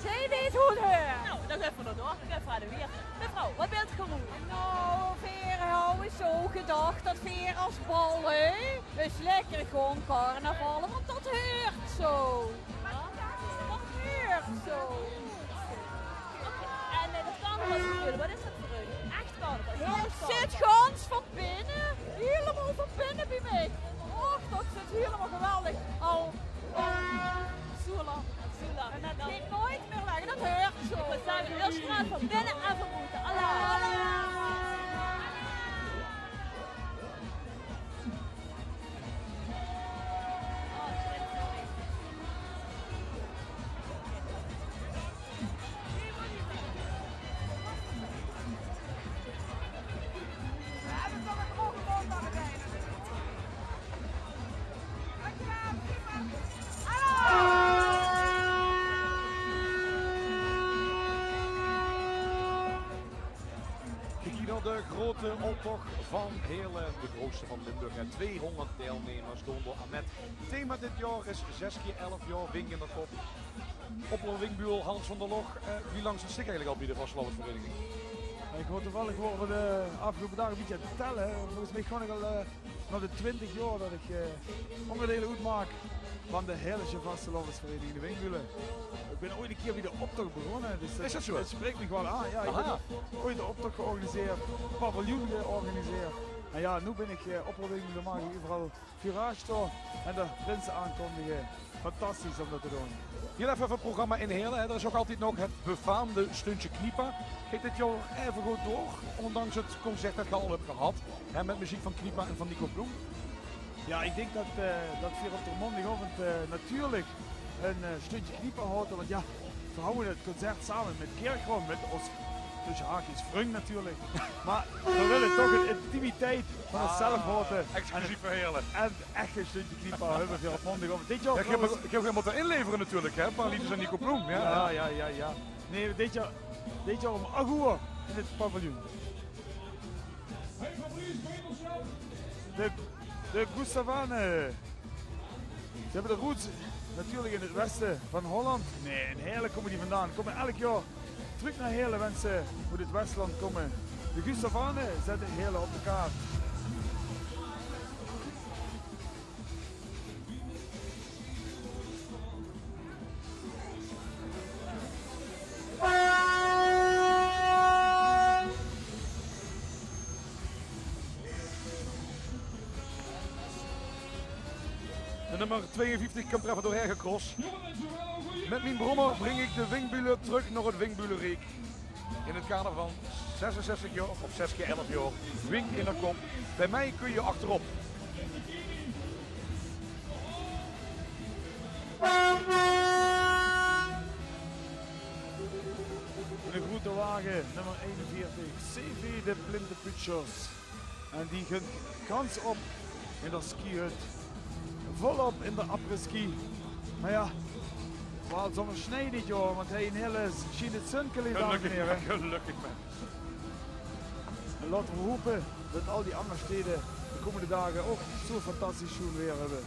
Zij weet hoe het hoort. Nou, dan gaan we door. Ik ga de weer. Mevrouw, wat bent je goed? Nou, Verenhou is zo gedacht dat Veer als ballen is lekker gewoon carnaval, want dat heurt zo. Dat heurt zo. En de carnavalsspelen, wat is dat voor u? Echt carnaval? Het zit gans van binnen, helemaal van binnen bij mij. Och, dat zit helemaal geweldig. Al zo lang. En dat ging nooit meer weg, dat heurt zo. We zijn heel straat van binnen en van buiten. Allah. De grote optocht van Heerlen, de grootste van Limburg. En 200 deelnemers doen door Ahmed. Het thema dit jaar is 6x11 jaar Wing in de kop. Oppelo Wingbuul, Hans van der Log. Wie lang zit ik eigenlijk al bij de vastlandersvereniging? Ik word toevallig voor de afgelopen dagen een beetje te tellen. Volgens mij gewoon al naar de 20 jaar dat ik onderdelen uitmaak van de Heerlijke Vastelandersvereniging de Wingbulen. Ik ben ooit een keer bij de optocht begonnen, dus is dat zo? Het spreekt me gewoon aan. Ja, ik heb ooit de optocht georganiseerd, paviljoen georganiseerd. En ja, nu ben ik opleiding, dan mag ik overal virage staan en de prinsen aankondigen. Fantastisch om dat te doen. Hier even het programma in Heerlen. Er is ook altijd nog het befaamde stuntje Kniepa. Gaat dit jaar even goed door, ondanks het concert dat je al hebt gehad. Hè, met muziek van Kniepa en van Nico Bloem. Ja, ik denk dat we op de maandagavond natuurlijk een stukje kniepen houden. Want ja, we houden het concert samen met Kerkron, met ons tussen haakjes vriend natuurlijk. Maar we willen toch een intimiteit van onszelf houden. Exclusief verhelen. En echt een stukje kniepen hebben we op maandagavond. Dit jaar ik heb helemaal te inleveren natuurlijk, hè? Paralitis en Nico Ploem. Ja. Nee, dit jaar om 8 uur in het paviljoen. De Gustavane. Ze hebben de roots natuurlijk in het westen van Holland. Nee, in Heerlen komen die vandaan. Komen elk jaar terug naar Heerlen wensen uit het Westland komen. De Gustavane zetten Heerlen op de kaart. De nummer 52 komt er even doorheen gecrossed. Met mijn brommer breng ik de Wingbulen terug naar het Wingbulenreek. In het kader van 66 jaar of 6 keer 11 jaar. Wing in de kop. Bij mij kun je achterop. De grote wagen, nummer 41, CV de Blinde Putschers. En die gunt kans op in de skihut. Volop in de après-ski. Maar ja, het was zo'n snij dit jaar, want hij in hele schien het sunkel is aan meneer. Gelukkig man. En laten we hopen dat al die andere steden de komende dagen ook zo fantastisch schoen weer hebben.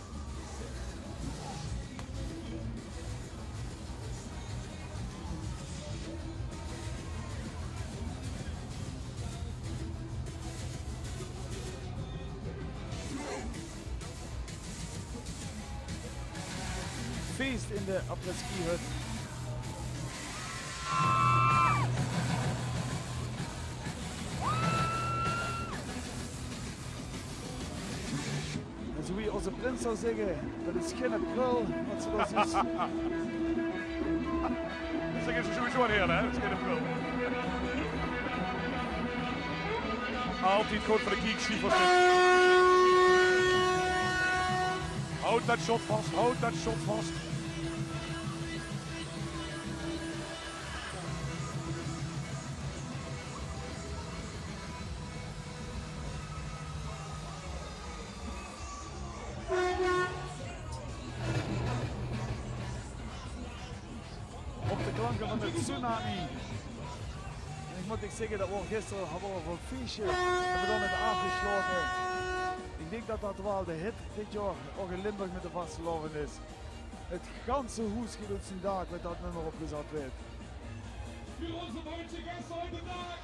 Feest in de après-ski hut. En zo wie onze prins zou zeggen, dat is geen prul, wat ze dat is. Dat zeggen ze sowieso aan Heerlen, hè? Dat is geen prul. Altijd goed voor de kiekstiefels. Houd dat shot vast, houd dat shot vast. Op de klanken van de tsunami. En ik moet zeggen dat we gisteren hadden we een feestje hebben we dan met afgesloten. Ik denk dat dat wel de hit dit jaar ook in Limburg met de vasteloven is. Het ganse hoes gaat op zijn dak met dat nummer opgezet werd. Für onze deutsche Gäste heute Tag.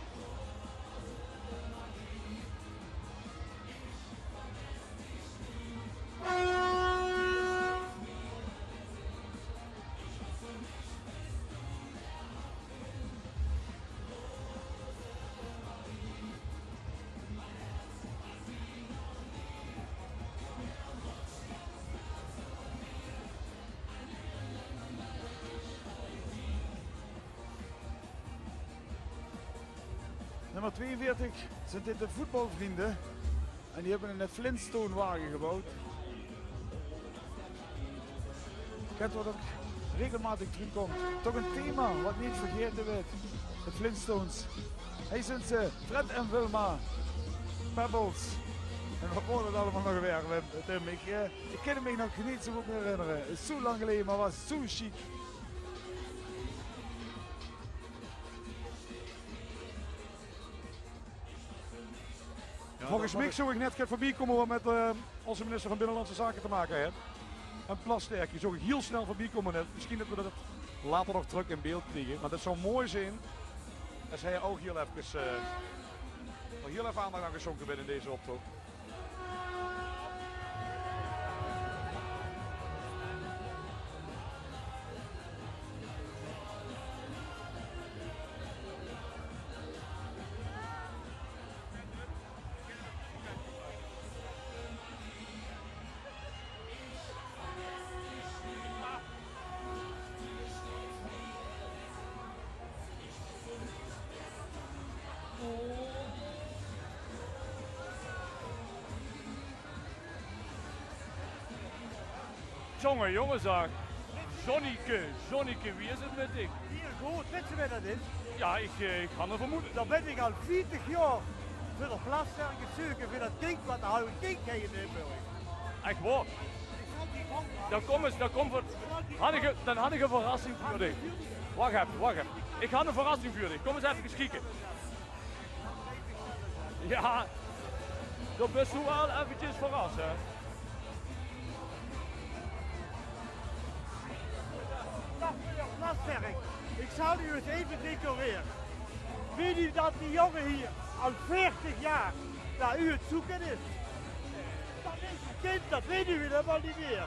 Nummer 42 zijn dit de voetbalvrienden. En die hebben een Flintstone wagen gebouwd. Kent wat ook regelmatig terugkomt. Toch een thema wat niet vergeten werd. De Flintstones. Hij zijn ze, Fred en Wilma. Pebbles. En wat wordt het allemaal nog weer, Tim? Ik kan me nog niet zo goed herinneren. Het is zo lang geleden, maar was zo chic. Volgens mij zou ik net voorbij komen wat met onze minister van Binnenlandse Zaken te maken heeft. Een Plasterkje, zou ik heel snel voorbij komen net. Misschien dat we dat later nog terug in beeld krijgen. Maar dat zou mooi zijn als hij ook heel even aandacht aan geschonken bent in deze optocht. Jongen, zeg. Zonnike, wie is het met ik? Hier goed, weet je wat dat is? Ja, ik ga er vermoeden. Dan ben ik al 40 jaar voor de Plasterke zoeken voor dat ding wat de oude ding in Limburg. Echt waar? Dan had ik een verrassing voor dich. Wacht even. Ik had een verrassing voor dich. Kom eens even kijken. Ja, dat best wel eventjes verrast, hè? Dag meneer Plaswerk, ik zal u eens even decoreren. Weet u dat die jongen hier al 40 jaar naar u het zoeken is? Dat is een kind, dat weet u helemaal niet meer.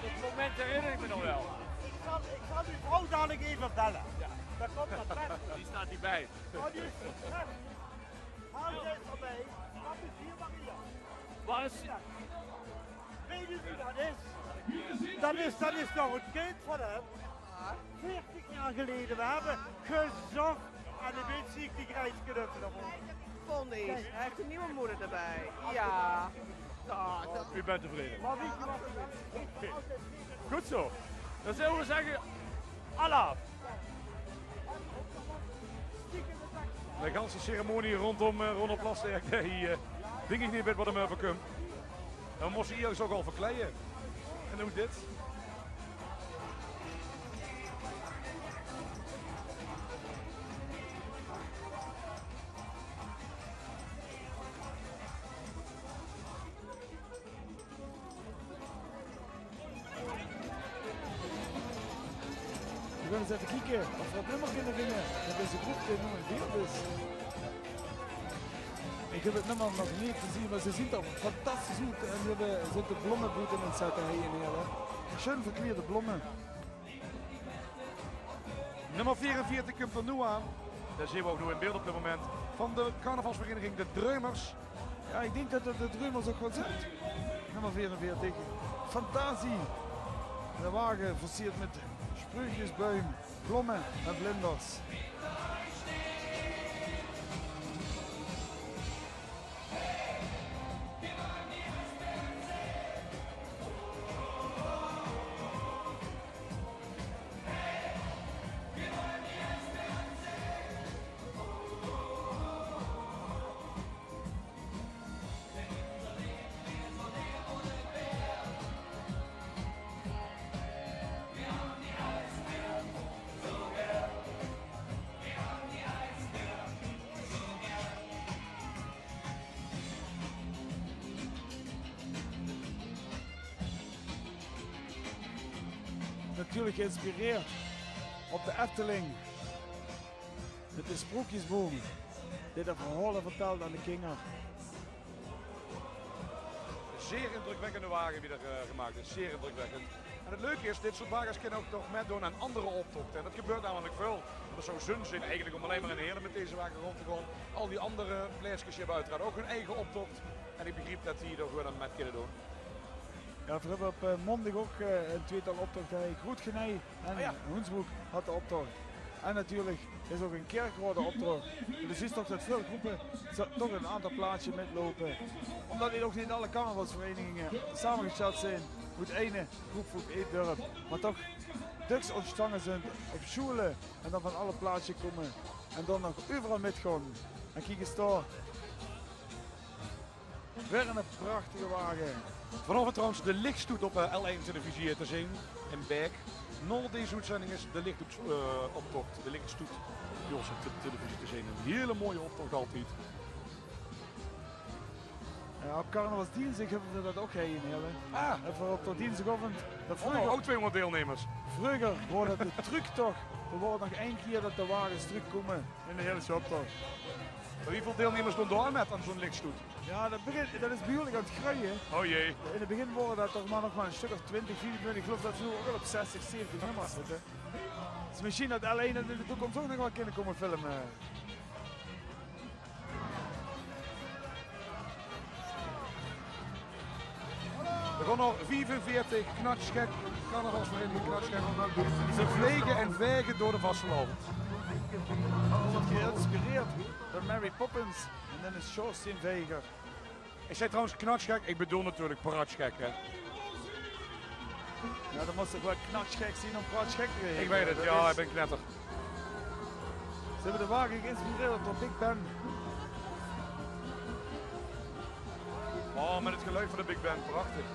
Dat moment herinner ik me nog wel. Ik zal uw vrouw dadelijk even bellen. Ja. Daar komt dat weg. Die staat hierbij. Oh, die is weg. Hou eens erbij. Dat is hier Maria. Waar is... Weet u wie dat is? Dat is nog een kind van hem. 40 jaar geleden. We hebben gezocht en de weet zie ik die grijs knuffelen. Vond hij. Hij heeft een nieuwe moeder erbij. Ja. U bent tevreden. Maar weet je wat het is? Goed zo. Dan zullen we zeggen, Allah. De ganse ceremonie rondom Ronald Plasterk, die denk ik niet weet wat hem overkomt. Dan moest hij hier ook al verkleien. En ook dit. We gaan eens even kijken of we het nummer kunnen vinden met deze groep nummer 4 dus. Ik heb het nummer nog niet gezien, maar ze ziet er fantastisch uit. En er zitten bloemenboeten in het zetten heen en her. Schön verkleurde bloemen. Nummer 44 komt er nu aan. Daar zien we ook nu in beeld op dit moment. Van de carnavalsvereniging De Dreumers. Ja, ik denk dat het de Dreumers ook wel zijn. Nummer 44. Fantasie. De wagen versierd met sprookjesbuim, bloemen en vlinders. Natuurlijk geïnspireerd op de Efteling. Met de sprookjesboom. Die de verhalen vertelt aan de kinderen. Zeer indrukwekkende wagen die er gemaakt is. Zeer indrukwekkend. En het leuke is, dit soort wagens kunnen ook toch meedoen aan andere optochten. En dat gebeurt namelijk veel. Dat zou zin zijn eigenlijk om alleen maar in Heerlen met deze wagen rond te gaan. Al die andere plaatsjes hebben uiteraard ook hun eigen optocht. En ik begreep dat die er gewoon aan met kunnen doen. Ja, we hebben op mondag ook een tweetal optocht. Groetgenij en Hoensbroek had de optocht. En natuurlijk is ook een Kerkrode optocht. Dus is toch dat veel groepen toch een aantal plaatsjes metlopen. Omdat dit ook niet alle carnavalsverenigingen samengesteld zijn. Moet ene groep voor één dorp. Maar toch drugs ontstangen zijn op scholen. En dan van alle plaatsjes komen. En dan nog overal metgaan. En kijk eens daar. Weer een prachtige wagen. Vanavond trouwens de lichtstoet op L1 televisie te zien in Beek. Nul deze uitzending is de lichtoptocht, de lichtstoet bij ons op de televisie te zien. Een hele mooie optocht altijd. Ja, op carnavalsdiensdag hebben we dat ook heen. Even op de dinsdagochtend. Ook 200 deelnemers. Vroeger wordt het de tructocht. Er wordt nog één keer dat de wagens terugkomen in de hele optocht. Hoeveel deelnemers doen daar met aan zo'n lichtstoet? Ja, dat is behoorlijk aan het groeien. Oh jee. In het begin worden dat toch maar nog maar een stuk of 20, 24. Ik geloof dat ze nu ook al op 60, 70 nummers zitten. Dus misschien dat L1 in de toekomst ook nog wel kunnen komen filmen. Er gaan nog 45 knatschgek, carnavalsvereniging knatschgek. Ze vliegen en vegen door de Vasteland. Dat wordt geïnspireerd door Mary Poppins en dan is Schoorsteenveger. Ik zei trouwens knatschgek, ik bedoel natuurlijk paratschgek. Hè. Ja, dan moest ik wel knatsgek zien om pratsgek te geven. Ik weet het, Dat ja, is- ik ben knetter. Ze hebben de wagen geïnspireerd door Big Ben. Oh, met het geluid van de Big Band, prachtig.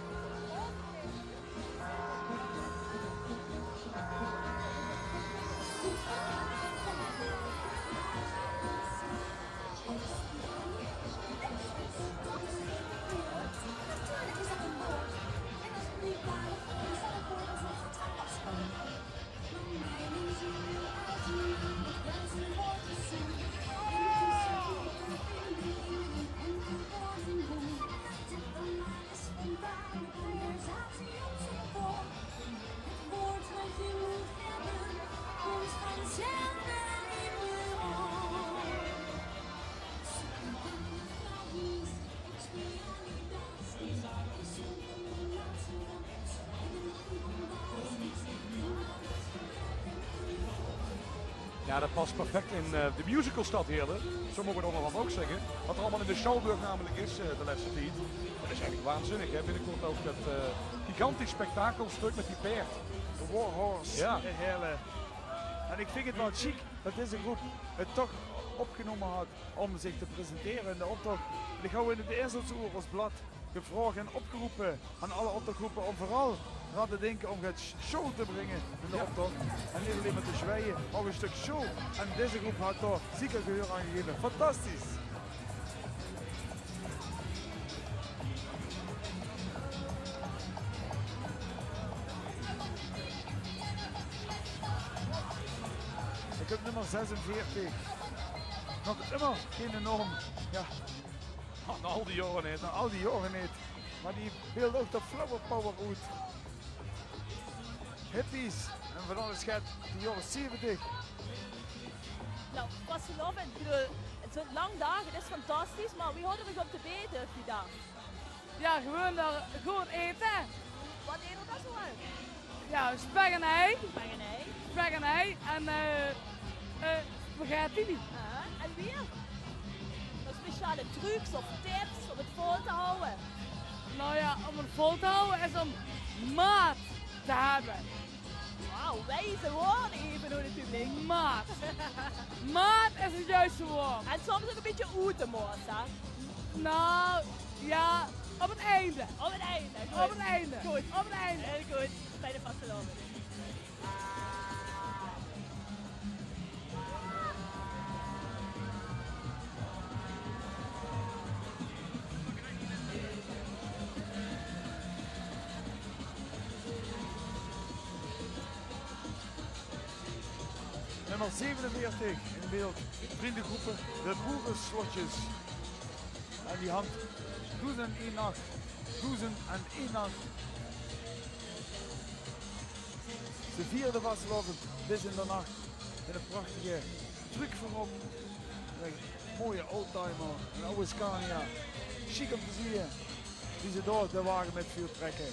Ja, dat past perfect in de musicalstad Heerlen. Zo mogen we het onderhand ook zeggen. Wat er allemaal in de Schouwburg namelijk is de laatste tijd. Dat is eigenlijk waanzinnig. Hè? Binnenkort ook dat gigantisch spektakelstuk met die paard. De Warhorse Ja. in Heerlen. En ik vind het wel chic dat deze groep het toch opgenomen had om zich te presenteren in de optocht. En ik hou in het Ezelsoer als blad gevraagd en opgeroepen aan alle optochtgroepen om vooral aan te denken om het show te brengen in de optocht. En niet alleen maar te zwijgen, maar ook een stuk show. En deze groep had daar zeker geheur aan gegeven. Fantastisch! Ik heb nummer 46. Nog immer geen enorm, ja, Na al die jaren niet. na al die jaren niet. Maar die beeldt ook de flower power uit. Hippies en van alles gaat de jaren 70. Nou, vastelovend, ik bedoel, het zijn lange dagen, het is fantastisch, maar wie hadden we op de beten op die dag? Ja, gewoon daar goed eten. Wat eet er dat zo uit? Ja, spek en ei. Spek en ei. Spek en ei en spaghetti. En weer? Nog speciale trucs of tips om het vol te houden? Nou ja, om het vol te houden is om maat te hebben. Wauw, wijze woorden even door het publiek. Maat. Maat is het juiste woord. En soms ook een beetje oetemoos, hè? Nou, ja, op het einde. Op het einde. Goed. Op het einde. Goed. Op het einde. Heel goed. Bij de vastelovend. Nummer 47 in beeld. Vriendengroepen, de Boerenslotjes. En die hand Doezen in nacht. Doezen en één nacht. Ze vierden vastelovend bis in de nacht. Met een prachtige truc voorop. Een mooie oldtimer, een oude Scania. Chic om te zien. Die ze door de wagen met vuur trekken.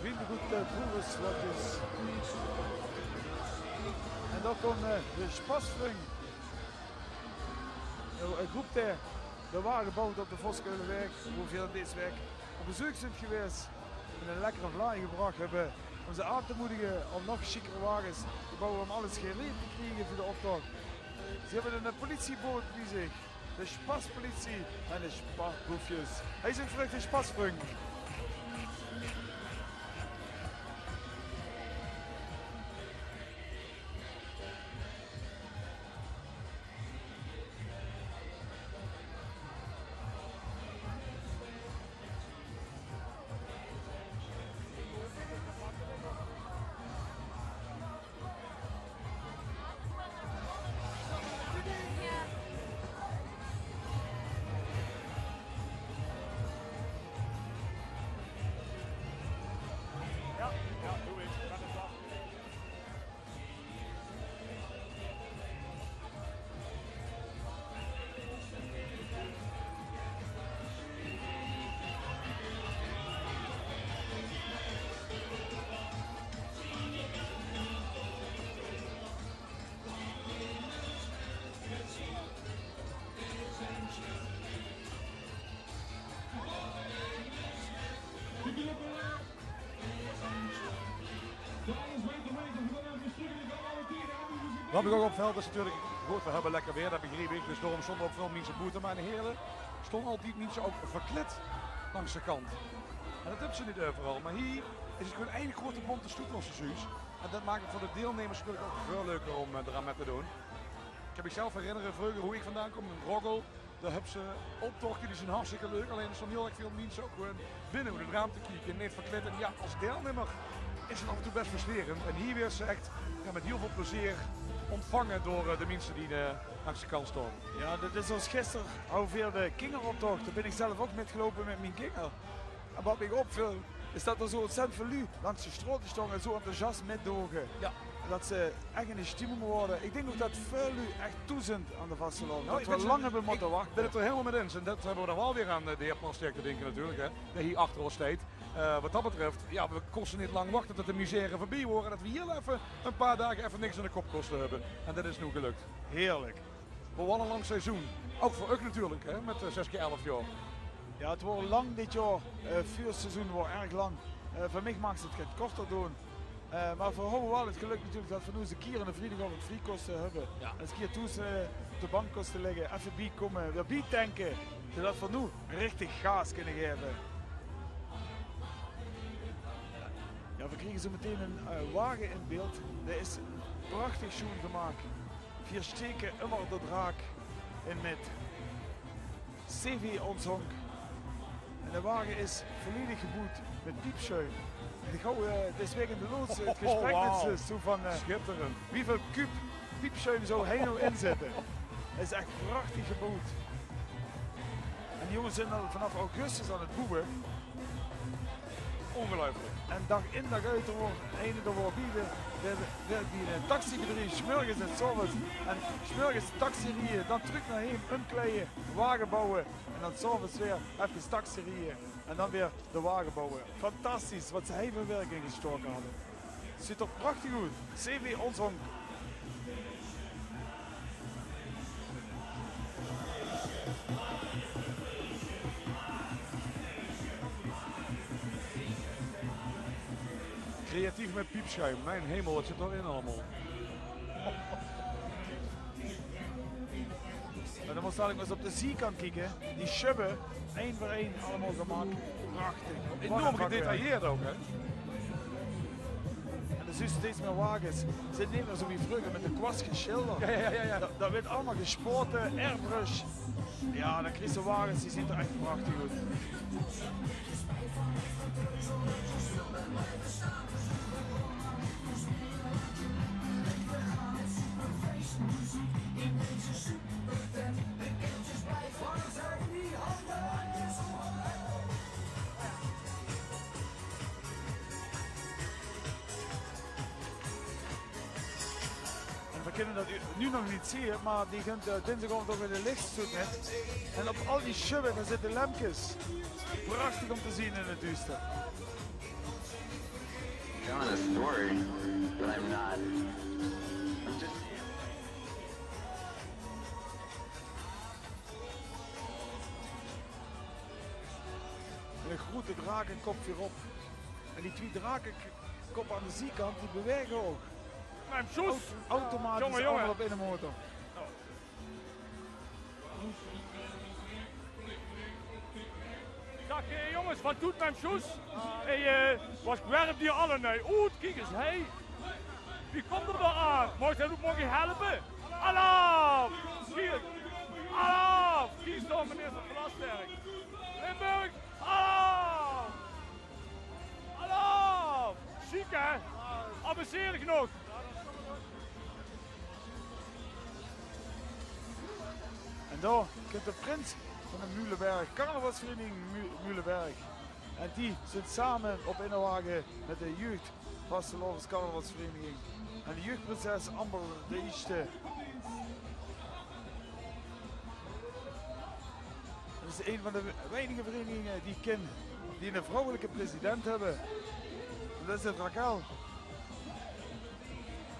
Vriendengroep de Boerenslotjes. En dan komt de Spasvring. Een groep die de wagen bouwt op de Voskeulenweg, hoeveel deze week op bezoek zijn geweest. En een lekkere vlaai gebracht hebben om ze aan te moedigen om nog chicere wagens te bouwen om alles gereed te krijgen voor de optocht. Ze hebben een politieboot bij zich, de Spaspolitie en de Spasboefjes. Hij zijn terug de Spasvring. Wat ik ook opvalt is natuurlijk, goed, we hebben lekker weer, dat begreep ik. Dus daarom stonden ook veel mensen boeten. Maar de heren stonden altijd niet zo ook verklet langs de kant. En dat hebben ze niet overal. Maar hier is het gewoon één grote bonte stoeplossenshuis. En dat maakt het voor de deelnemers natuurlijk ook veel leuker om eraan mee te doen. Ik heb mezelf herinneren vroeger hoe ik vandaan kom in Roggel. Daar hebben ze optochten, die zijn hartstikke leuk. Alleen er stond heel erg veel mensen ook gewoon binnen door het raam te kijken. Niet verklet. En ja, als deelnemer is het af en toe best frustrerend. En hier werd ze echt met heel veel plezier ontvangen door de mensen die langs de kant stonden. Ja, dat is zoals gisteren over de kingeroptocht. Daar ben ik zelf ook metgelopen met mijn kinger. En wat ik opviel, is dat er zo ontzettend veel lui langs de stroten stonden en zo enthousiast metdogen. Ja. Dat ze echt in de stimmung worden. Ik denk ook dat veel lui echt toezend aan de vasteland. Nou, dat we lang hebben moeten wachten. Ik ben het er helemaal mee eens. En dat hebben we dan wel weer aan de heer Plasterk te denken natuurlijk. Hè. Dat hier achter ons staat. Wat dat betreft, ja, we kosten niet lang wachten tot de misère voorbij worden. Dat we hier even een paar dagen even niks aan de kop kosten hebben. En dat is nu gelukt. Heerlijk. We wel een lang seizoen. Ook voor u natuurlijk, hè, met 6 keer 11 jaar. Ja, het wordt lang dit jaar. Vuurseizoen wordt erg lang. Voor mij maakt het korter doen. Maar voor houden we wel het geluk natuurlijk dat we nu eens een keer in de vrijdag het vliegkosten hebben. Ja. Eens een keer toe op de bank kosten liggen, even bijkomen, weer bijtanken. Zodat we nu richtig gas kunnen geven. Ja, we krijgen zo meteen een wagen in beeld. Dat is prachtig schoen gemaakt. 4 steken, immer de draak in met CV onshonk. En de wagen is volledig geboet met piepschuim. En ik hou deze week in de loods het gesprek met ze zo van schitterend. Wieveel kuub piepschuim zou hij nou inzetten. Het is echt prachtig gebouwd. En die jongens zijn al vanaf augustus aan het boeien. Ongelooflijk. En dag in dag uit er wordt bieden. Die een taxibedrijf, smurgens en s'avonds. En smurgens taxi rijden, dan terug naar heen, omkleden, wagen bouwen. En dan s'avonds weer even taxi rijden. En dan weer de wagen bouwen. Fantastisch, wat ze heel veel werk ingestoken hadden. Het ziet er prachtig uit. CV Onshonk. Creatief met piepschuim. Mijn hemel, wat zit erin allemaal? En dan moet ik eens op de zijkant kijken. Die schubben, 1 voor 1 allemaal gemaakt. Prachtig. Enorm gedetailleerd ook, hè? En er zijn steeds meer wagens. Ze zitten niet meer zo wie vroeger met de kwast geschilderd. Ja. Dat werd allemaal gespoten, airbrush. Ja, dan krijg je wagens, die zien er echt prachtig uit. We kunnen dat nu nog niet zien, maar die gaat dinsdagavond ook in de lichtstoet net. En op al die schubben daar zitten lampjes. Prachtig om te zien in het duister. Telling a story, but I'm not. I'm just. Een grote drakenkop weer op. En die 2 drakenkoppen aan de zijkant die bewegen ook. Mijn sjoes! Automatisch allemaal op in de motor. Dag jongens, wat doet mijn sjoes? Hey, wat werpt die alle nee? Oeh, kijk eens, hey. Wie komt er wel aan? Mag je helpen? Alaf! Hier! Alaf! Kies door meneer Van Plasterk. Limburg! Alaf! Alaf! Ziek hè? Avanceer ik nog? En daar komt de prins van de Muhlenberg, carnavalsvereniging Muhlenberg. En die zit samen op in de wagen met de jeugd Vastelovens carnavalsvereniging. En de jeugdprinses Amber de Eerste. Dat is een van de weinige verenigingen die een vrouwelijke president hebben. En dat is het Raquel.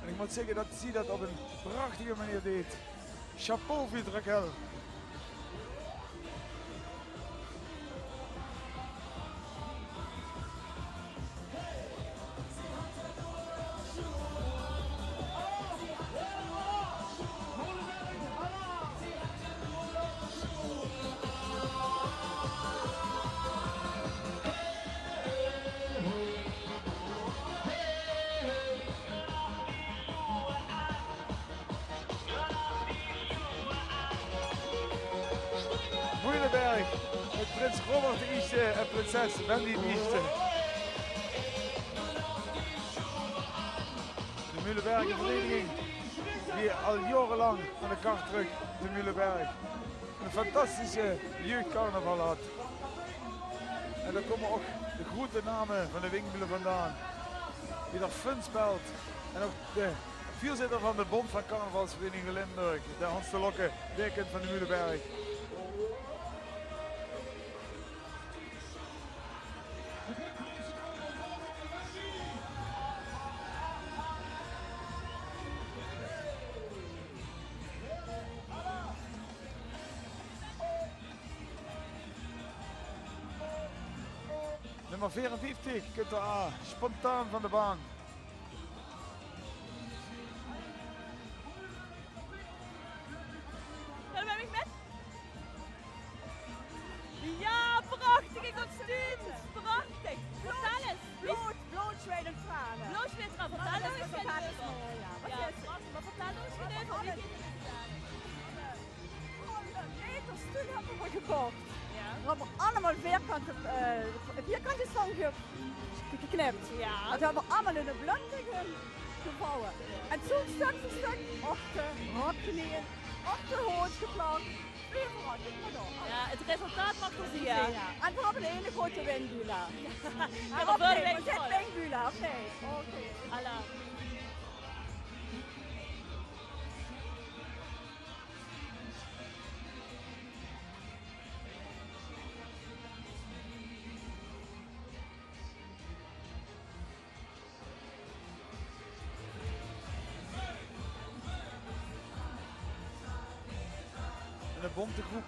En ik moet zeggen dat ze dat op een prachtige manier deed. Chapeau voor Raquel. Mühleberg. Met prins Robert de eerste en prinses Wendy de eerste. De Mühleberger vereniging die al jarenlang aan de kaart terug de Mühleberg. Een fantastische jeugdcarnaval had. En daar komen ook de grote namen van de windmühlen vandaan. Die daar fun speelt. En ook de voorzitter van de Bond van Carnavalsvereniging Limburg, de Hans de Lokke, weerkind van de Mühleberg. Nummer 54, Kutter A, spontaan van de baan. Gaan we met? Ja, prachtig, ik ontstuurd. Prachtig. Vertel eens. Bloed, zweet en tranen. Bloed, zweet en tranen. Vertel eens. Dat is mooi, ja. Wat is het? Maar vertel ons even. Wie heeft het gedaan? Een stuk hebben we gekocht. Ja. We hebben allemaal vierkante van geknipt. Ja. Dat hebben we allemaal in de blunte gevouwen. En toen stuk voor stuk op de hardknieën, op de hoofd geplakt. Overal, dit maar door. Ja, het resultaat mag we zien. Ja. En we hebben een hele grote windbula. Ja, Oké, we zitten windbula, oké. Alla. De Bontegroep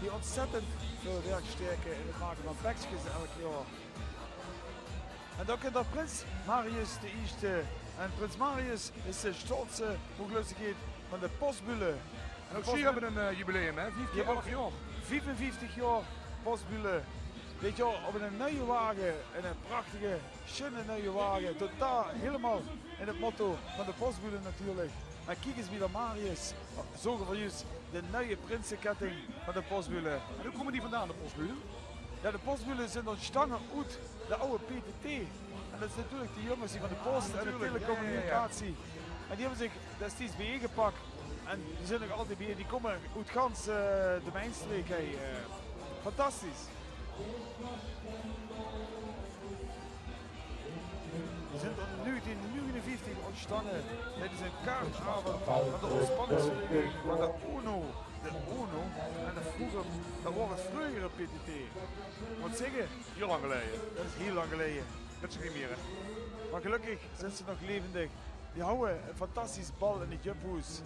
die ontzettend veel werk steken in het maken van pakjes elk jaar. En dan komt Prins Marius de eerste. En Prins Marius is de stoltste hooglustigheid van de postbule. En ook ze hebben een jubileum, hè? 55 jaar. 55 jaar postbule. Weet je wel, op een nieuwe wagen, en een prachtige, schöne nieuwe wagen. Totaal helemaal in het motto van de postbule natuurlijk. En kijk eens wie de Marius, zorgen voor juist de nieuwe prinsenketting van de postbule. En hoe komen die vandaan, de postbulen? Ja, de postbulen zijn ontstaan uit de oude PTT. En dat is natuurlijk de jongens die van de post en de telecommunicatie. En die hebben zich destijds bijgepakt. En die zijn nog altijd bij, die komen uit gans de mijnstreek. Fantastisch. We zijn in 1959 ontstaan tijdens een kaartavond van de ontspanningsvereniging van de UNO. De UNO, en dat was het vroegere PTT. Moet zeggen, heel lang geleden. Dat is heel lang geleden. Dat is niet meer, hè? Maar gelukkig zijn ze nog levendig. Die houden een fantastisch bal in het Juphoes.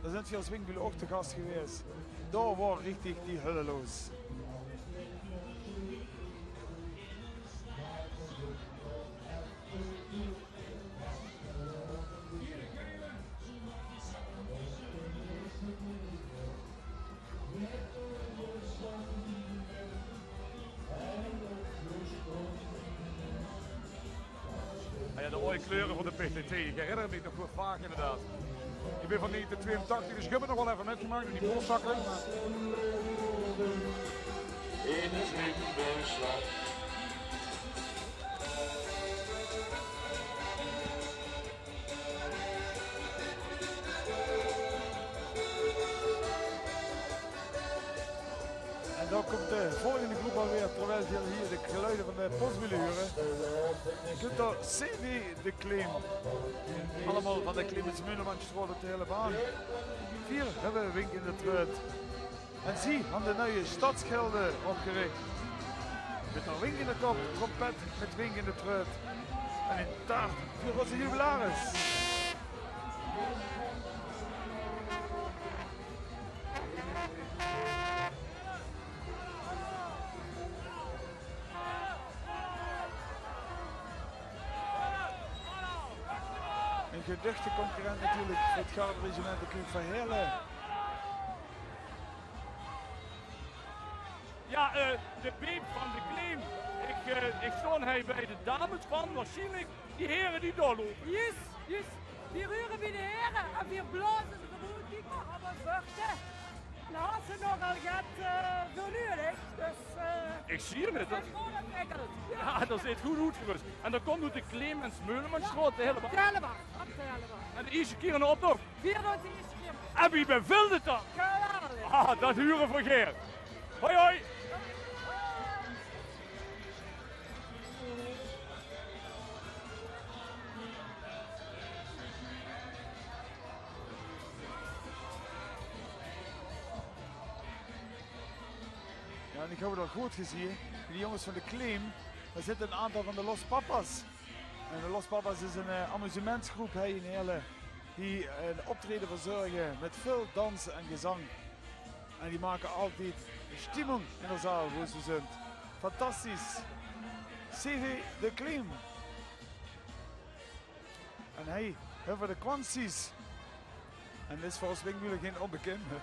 Daar zijn veel swingbulen ook te gast geweest. Daar was richtig die hulleloos. Ja, de mooie kleuren van de PTT. Ik herinner me nog wel vaak inderdaad. Ik ben van 1982, dus ik heb het nog wel even metgemaakt in die borstzakken. In het Limburgslag. En dan komt de volgende groep alweer, terwijl je hier de geluiden van de postbulen horen. Je kunt daar CD de Claim. Allemaal van de Clemens Meulemans worden de hele baan. 4 hebben we Wink in de Truit. En zie, aan de nieuwe stadsgelden opgericht. Met een Wink in de kop, trompet met Wink in de Truit. En een taart voor onze jubilaris. Een geduchte concurrent natuurlijk voor het garderegiment, de Club van Heerlen. Ja, de beep van de Claim. Ik stond hij bij de dames van, waarschijnlijk die heren die doorlopen. Yes. Die ruren bij de heren en we blazen ze gewoon niet meer aan het wachten. Nou, had ze nogal gaat verhuurd, dus... Ik zie het. Dat is gewoon ontwikkeld. Ja, dat zit goed uitgerust. En dan komt uit de Kleem en Smeulemanstraat de hele baan. De hele baan, op de hele baan. En de eerste keer een optocht. 4 door de eerste keer. En wie bevilt het dan? Geweldig. Ah, dat huren voor Geer. Hoi hoi. Ja, en ik heb het al goed gezien. Die jongens van de Kleem, daar zitten een aantal van de Los Papas. En de Los Papas is een amusementsgroep hier in Heerlen. Die een optreden verzorgen met veel dansen en gezang. En die maken altijd stimmung in de zaal waar ze zijn. Fantastisch. CV de Kleem. En hij hebben de Kwansies. En dit is voor ons Wingmüller geen onbekende.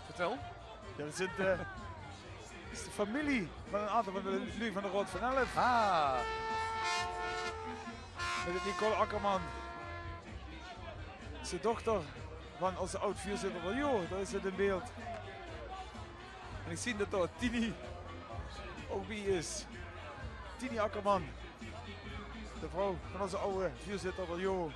Vertel. Ja, dat is de familie van een aantal van de Vlieg van de Rood van Elf. Ah. Met het Nicole Akkerman. Zijn dochter van onze oud-vuurzitter van Jo, daar is het in beeld. En ik zie dat daar Tini ook wie is. Tini Akkerman. De vrouw van onze oude vuurzitter van Jo.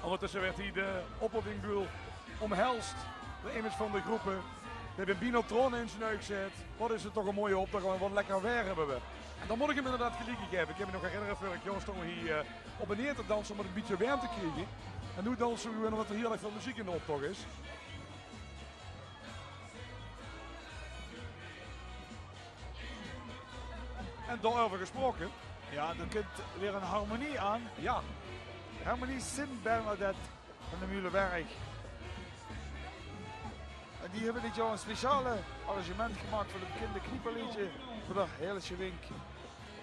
Ondertussen werd hij de opperwingbuil omhelst. De image van de groepen. We hebben Binotron in zijn neuk gezet. Wat is het toch een mooie opdracht en wat lekker weer hebben we. En dan moet ik hem inderdaad gelijk geven. Ik heb me nog herinnerd voor ik jongens toch hier op en neer te dansen om het een beetje warm te krijgen. En nu dansen we omdat er heerlijk veel muziek in de optocht is. En daarover gesproken. Ja, er komt weer een harmonie aan. Ja. Harmonie Sint Bernadette van de Mühleberg. En die hebben dit jaar een speciale arrangement gemaakt voor het bekende knieperliedje voor de Heerlijke Wink.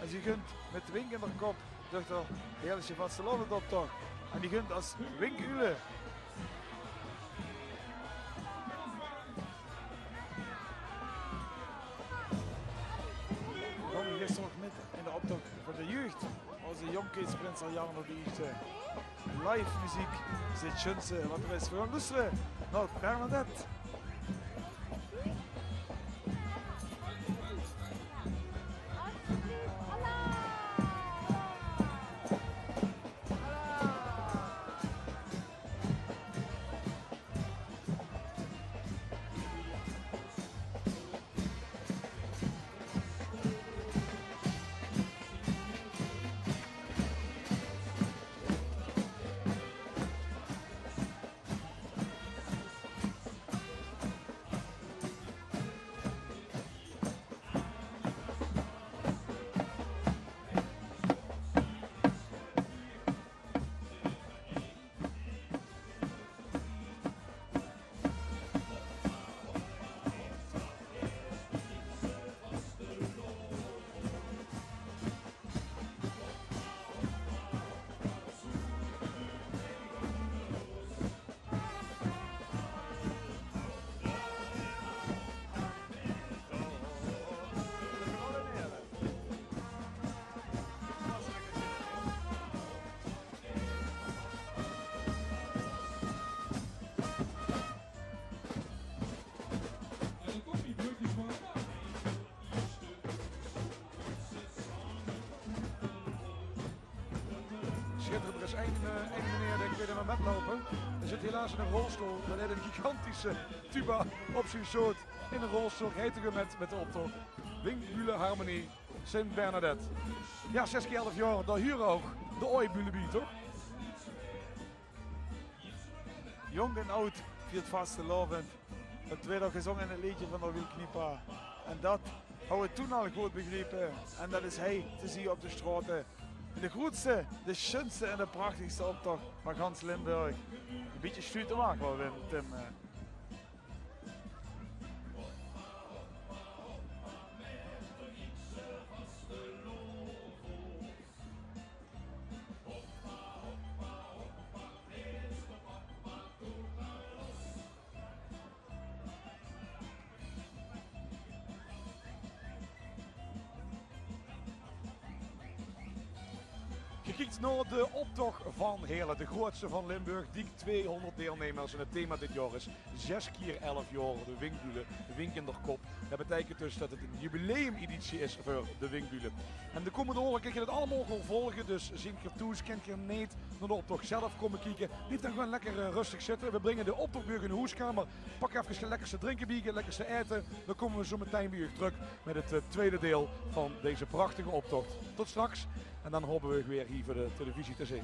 En ze kunt met Wink in de kop door de Heerlijke Vastelovendoptocht. En die kunt als Wink Ule. We komen gisteren nog met in de optocht van de jeugd. Onze Jongkeetsprins al jaren op de eerste live muziek. Zit schönste wat er is. We gaan luisteren naar Bernadette. Er is één meneer, ik weet hem met lopen. Hij zit helaas in een rolstoel. Dan heeft een gigantische tuba op zijn soort in een rolstoel. Heet hem met de optocht. Wingmüller Harmonie, Sint Bernadette. Ja, 6 keer 11 jaar, daar hier ook. De Ooibulebie, toch? Jong en oud viert vastelovend. Het werd al gezongen in het liedje van de Wielkniepa. En dat hadden we toen al goed begrepen. En dat is hij te zien op de straten. De grootste, de schönste en de prachtigste optocht van gans Limburg. Een beetje stuur te maken wel, Tim. kijkt naar de optocht van Heerlen, de grootste van Limburg. Die 200 deelnemers en het thema dit jaar is 6 keer 11 jaar de Winkbulen, de Wink in de kop. Dat betekent dus dat het een jubileumeditie is voor de Winkbulen. En de komende oren kan je het allemaal gewoon volgen, dus zien je toe, kent je niet naar de optocht zelf komen kijken. Blijf dan gewoon lekker rustig zitten. We brengen de optochtburg in de hoeskamer. Pak even je lekkerste drinken biegen, lekkerste eten. Dan komen we zo meteen weer terug met het tweede deel van deze prachtige optocht. Tot straks. En dan hopen we weer hier voor de televisie te zien.